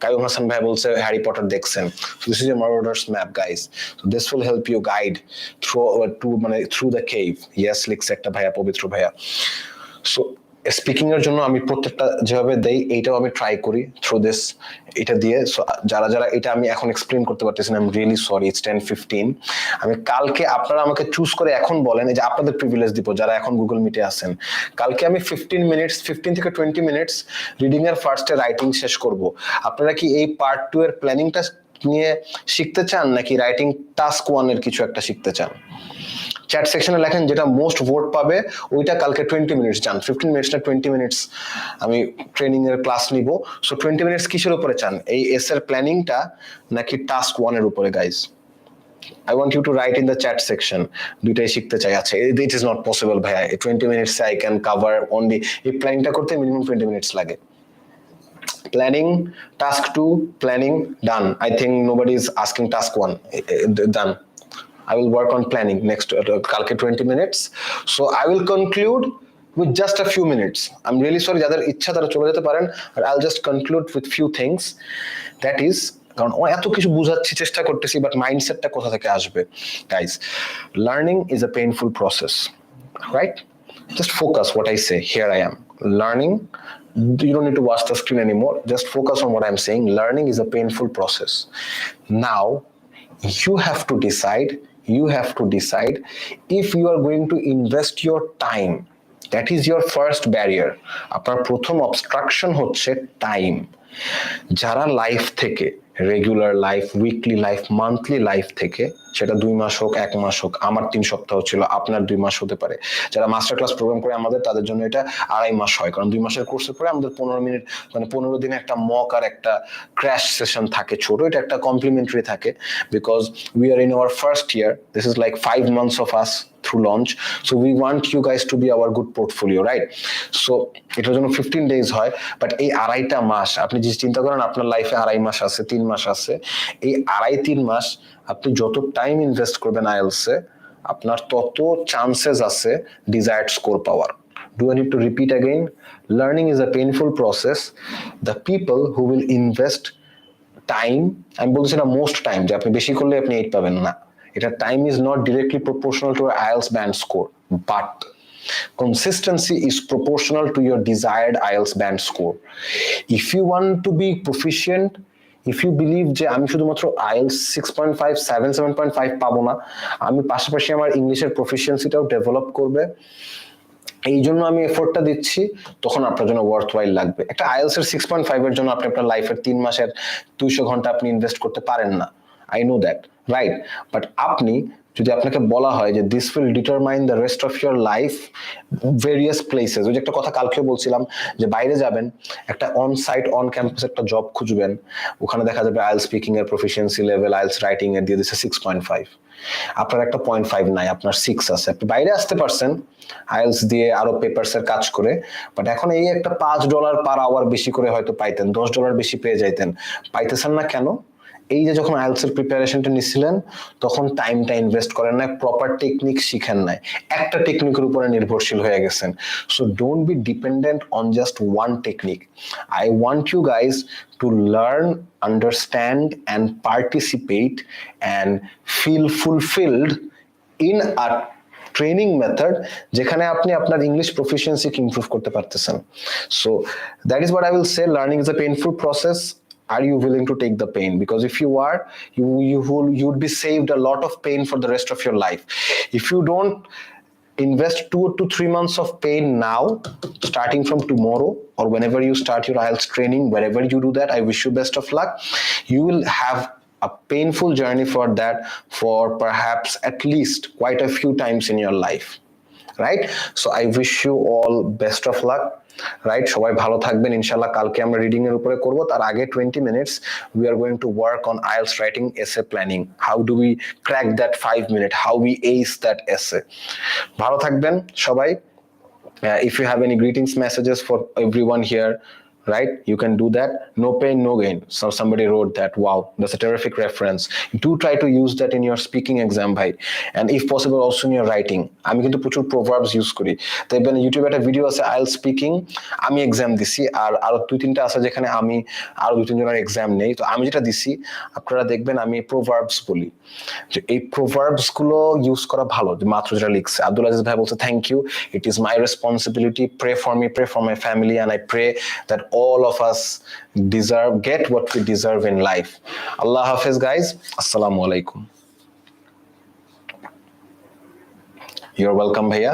কাইয়ুম হাসান ভাই বলছে হ্যারি পটার দেখছেন। So this is your Marauder's map, guys. So this will help you guide through the cave. Yes, লিখছে একটা ভাইয়া, পবিত্র ভাইয়া। So speaking এর জন্য আমি প্রত্যেকটা যেভাবে দেই এইটাও আমি ট্রাই করি থ্রু দিস, এটা দিয়ে। সো যারা যারা এটা আমি এখন এক্সপ্লেন করতে পারতেছি না, I am really sorry. It's 10:15। আমি কালকে, আপনারা আমাকে চুজ করে এখন বলেন, এই যে আপনাদের প্রিভিলেজ দিব যারা এখন গুগল মিটে আছেন, কালকে আমি 15 থেকে 20 মিনিটস রিডিং এর ফার্স্টে রাইটিং শেষ করব। আপনারা কি এই পার্ট 2 এর প্ল্যানিংটা নিয়ে শিখতে চান, নাকি রাইটিং টাস্ক 1 এর কিছু একটা শিখতে চান? চ্যাট সেকশনে লেখেন যেটা মোস্ট ভোট পাবে ওইটা কালকে 20 মিনিটস চান। 15 মিনিটস না 20 মিনিটস আমি ট্রেনিং এর ক্লাস নিব। সো 20 মিনিটস কিসের উপরে চান, এই এস এর প্ল্যানিংটা নাকি টাস্ক 1 এর উপরে? Guys, I want you to write in the chat section. দুইটাই শিখতে চাই। আচ্ছা, it is not possible ভাইয়া, 20 minutes I can cover only, এই প্ল্যানিংটা করতে মিনিমাম 20 মিনিটস লাগে। Planning, task 2, planning, done. I think nobody is asking task 1, done. I will work on planning next kalke 20 minutes. So I will conclude with just a few minutes. I'm really sorry, যাদের ইচ্ছা তারা চলে যেতে পারেন, but I'll just conclude with few things. That is, কারণ এত কিছু বোঝাচ্ছি, চেষ্টা করতেছি, বাট মাইন্ডসেটটা কোথা থেকে আসবে? Guys, learning is a painful process, right? Just focus what I say. Here I am learning. You don't need to watch the screen anymore. Just focus on what I'm saying. Learning is a painful process. Now you have to decide if you are going to invest your time. That is your first barrier. আপনার প্রথম obstruction হচ্ছে time. যারা life থেকে, regular life, weekly life, monthly life থেকে, সেটা 2 মাস হোক, 1 মাস হোক, আমার 3 সপ্তাহ ছিল, আপনার 2 মাস হতে পারে। যারা মাস্টার ক্লাস প্রোগ্রাম করে আমাদের, তাদের জন্য এটা 2.5 মাস হয়, কারণ 2 মাসের কোর্সের পরে আমাদের 15 মিনিট 15 দিনে একটা মক আর একটা ক্র্যাশ সেশন থাকে ছোট, এটা একটা কমপ্লিমেন্টারি থাকে, because we are in our first year. This is like 5 months of us through launch, so we want you guys to be our good portfolio, right? So এটার জন্য 15 days হয়, but এই 2.5 মাস আপনি যে চিন্তা করেন আপনার লাইফে 2.5 মাস আছে, 3 মাস আছে, এই 2.5-3 মাস আপনি যত টাইম ইনভেস্ট করবেন আইএলসে, আপনার তত চান্সেস আছে desired score power. Do I need to repeat again? Learning is a painful process. The people who will invest time, আমি বলছি না মোস্ট টাইম, যে আপনি বেশি করলে আপনি 8 পাবেন না, এটা time is not directly proportional to your IELTS band score, but consistency is proportional to your desired IELTS band score. If you want to be proficient, if you believe যে আমি শুধুমাত্র IELTS 6.5, 7, 7.5 পাবো না, আমি পাশাপাশি আমার ইংলিশের প্রফিসিয়েন্সিটাও ডেভেলপ করবে, এই জন্য আমি এফোর্টটা দিচ্ছি, তখন আপনার জন্য ওয়ার্থ ওয়াইল লাগবে। একটা আইএলস এর 6.5 এর জন্য আপনি আপনার লাইফের 3 মাসের 200 ঘন্টা আপনি ইনভেস্ট করতে পারেন না, I know that, right? But আপনি যদি আপনাকে বলা হয় যে this will determine the rest of your life, various places, ওই যে একটা কথা কালকেও বলছিলাম যে বাইরে যাবেন, একটা অন সাইট অন ক্যাম্পাস একটা জব খুঁজবেন, ওখানে দেখা যাবে আইএলস স্পিকিং এর প্রফিসিয়েন্সি লেভেল, আইএলস রাইটিং এর দিয়ে দিচ্ছে 6.5, আপনার একটা 0.5 নাই, আপনার 6 আছে, আপনি বাইরে আসতে পারছেন আইএলস দিয়ে আরো পেপারস এর কাজ করে, বাট এখন এই একটা $5 পার আওয়ার বেশি করে হয়তো পাইতেন, $10 বেশি পেয়ে যাইতেন, পাইতেছেন না কেন? এই যে যখন আইএলস এর প্রিপারেশনটা নিছিলেন তখন টাইমটা ইনভেস্ট করেন না, প্রপার টেকনিক শিখেন নাই, একটা টেকনিকের উপরে নির্ভরশীল হয়ে গেছেন। So don't be dependent on just one technique. I want you guys to learn, understand and participate and feel fulfilled in a training method যেখানে আপনি আপনার ইংলিশ প্রফিসিয়েন্সিকে ইমপ্রুভ করতে পারতেছেন। So that is what I will say, learning is a painful process. Are you willing to take the pain? Because if you are, you would be saved a lot of pain for the rest of your life. If you don't invest 2 to 3 months of pain now, starting from tomorrow or whenever you start your IELTS training, wherever you do that, I wish you best of luck. You will have a painful journey for that for perhaps at least quite a few times in your life, right? So I wish you all best of luck. Right, সবাই ভালো থাকবেন। ইনশাআল্লাহ কালকে আমরা reading এর উপরে করব, তার আগে 20 minutes we are going to work on IELTS writing essay planning. How do we crack that 5 minute, how we ace that essay? ভালো থাকবেন সবাই, If you have any greetings messages for everyone here, right, you can do that. No pain no gain. So somebody wrote that. Wow, that's a terrific reference. Do try to use that in your speaking exam, bhai, and if possible also in your writing. আমি কিন্তু প্রচুর proverbs use করি। দেখবেন ইউটিউবে একটা video আছে IELTS speaking, আমি exam দিছি, আর আরো দুই তিনটা আছে যেখানে আমি আরো দুই তিনজনের এক্সাম নেই। তো আমি যেটা দিছি আপনারা দেখবেন আমি proverbs বলি। যে এই proverbs গুলো ইউজ করা ভালো। মাত্র যেটা লিখছে আব্দুল আজিজ ভাই বলছে, thank you, it is my responsibility, pray for me, pray for my family, and I pray that all of us get what we deserve in life. Allah Hafiz, guys. Assalamu alaikum. You're welcome, bhaiya.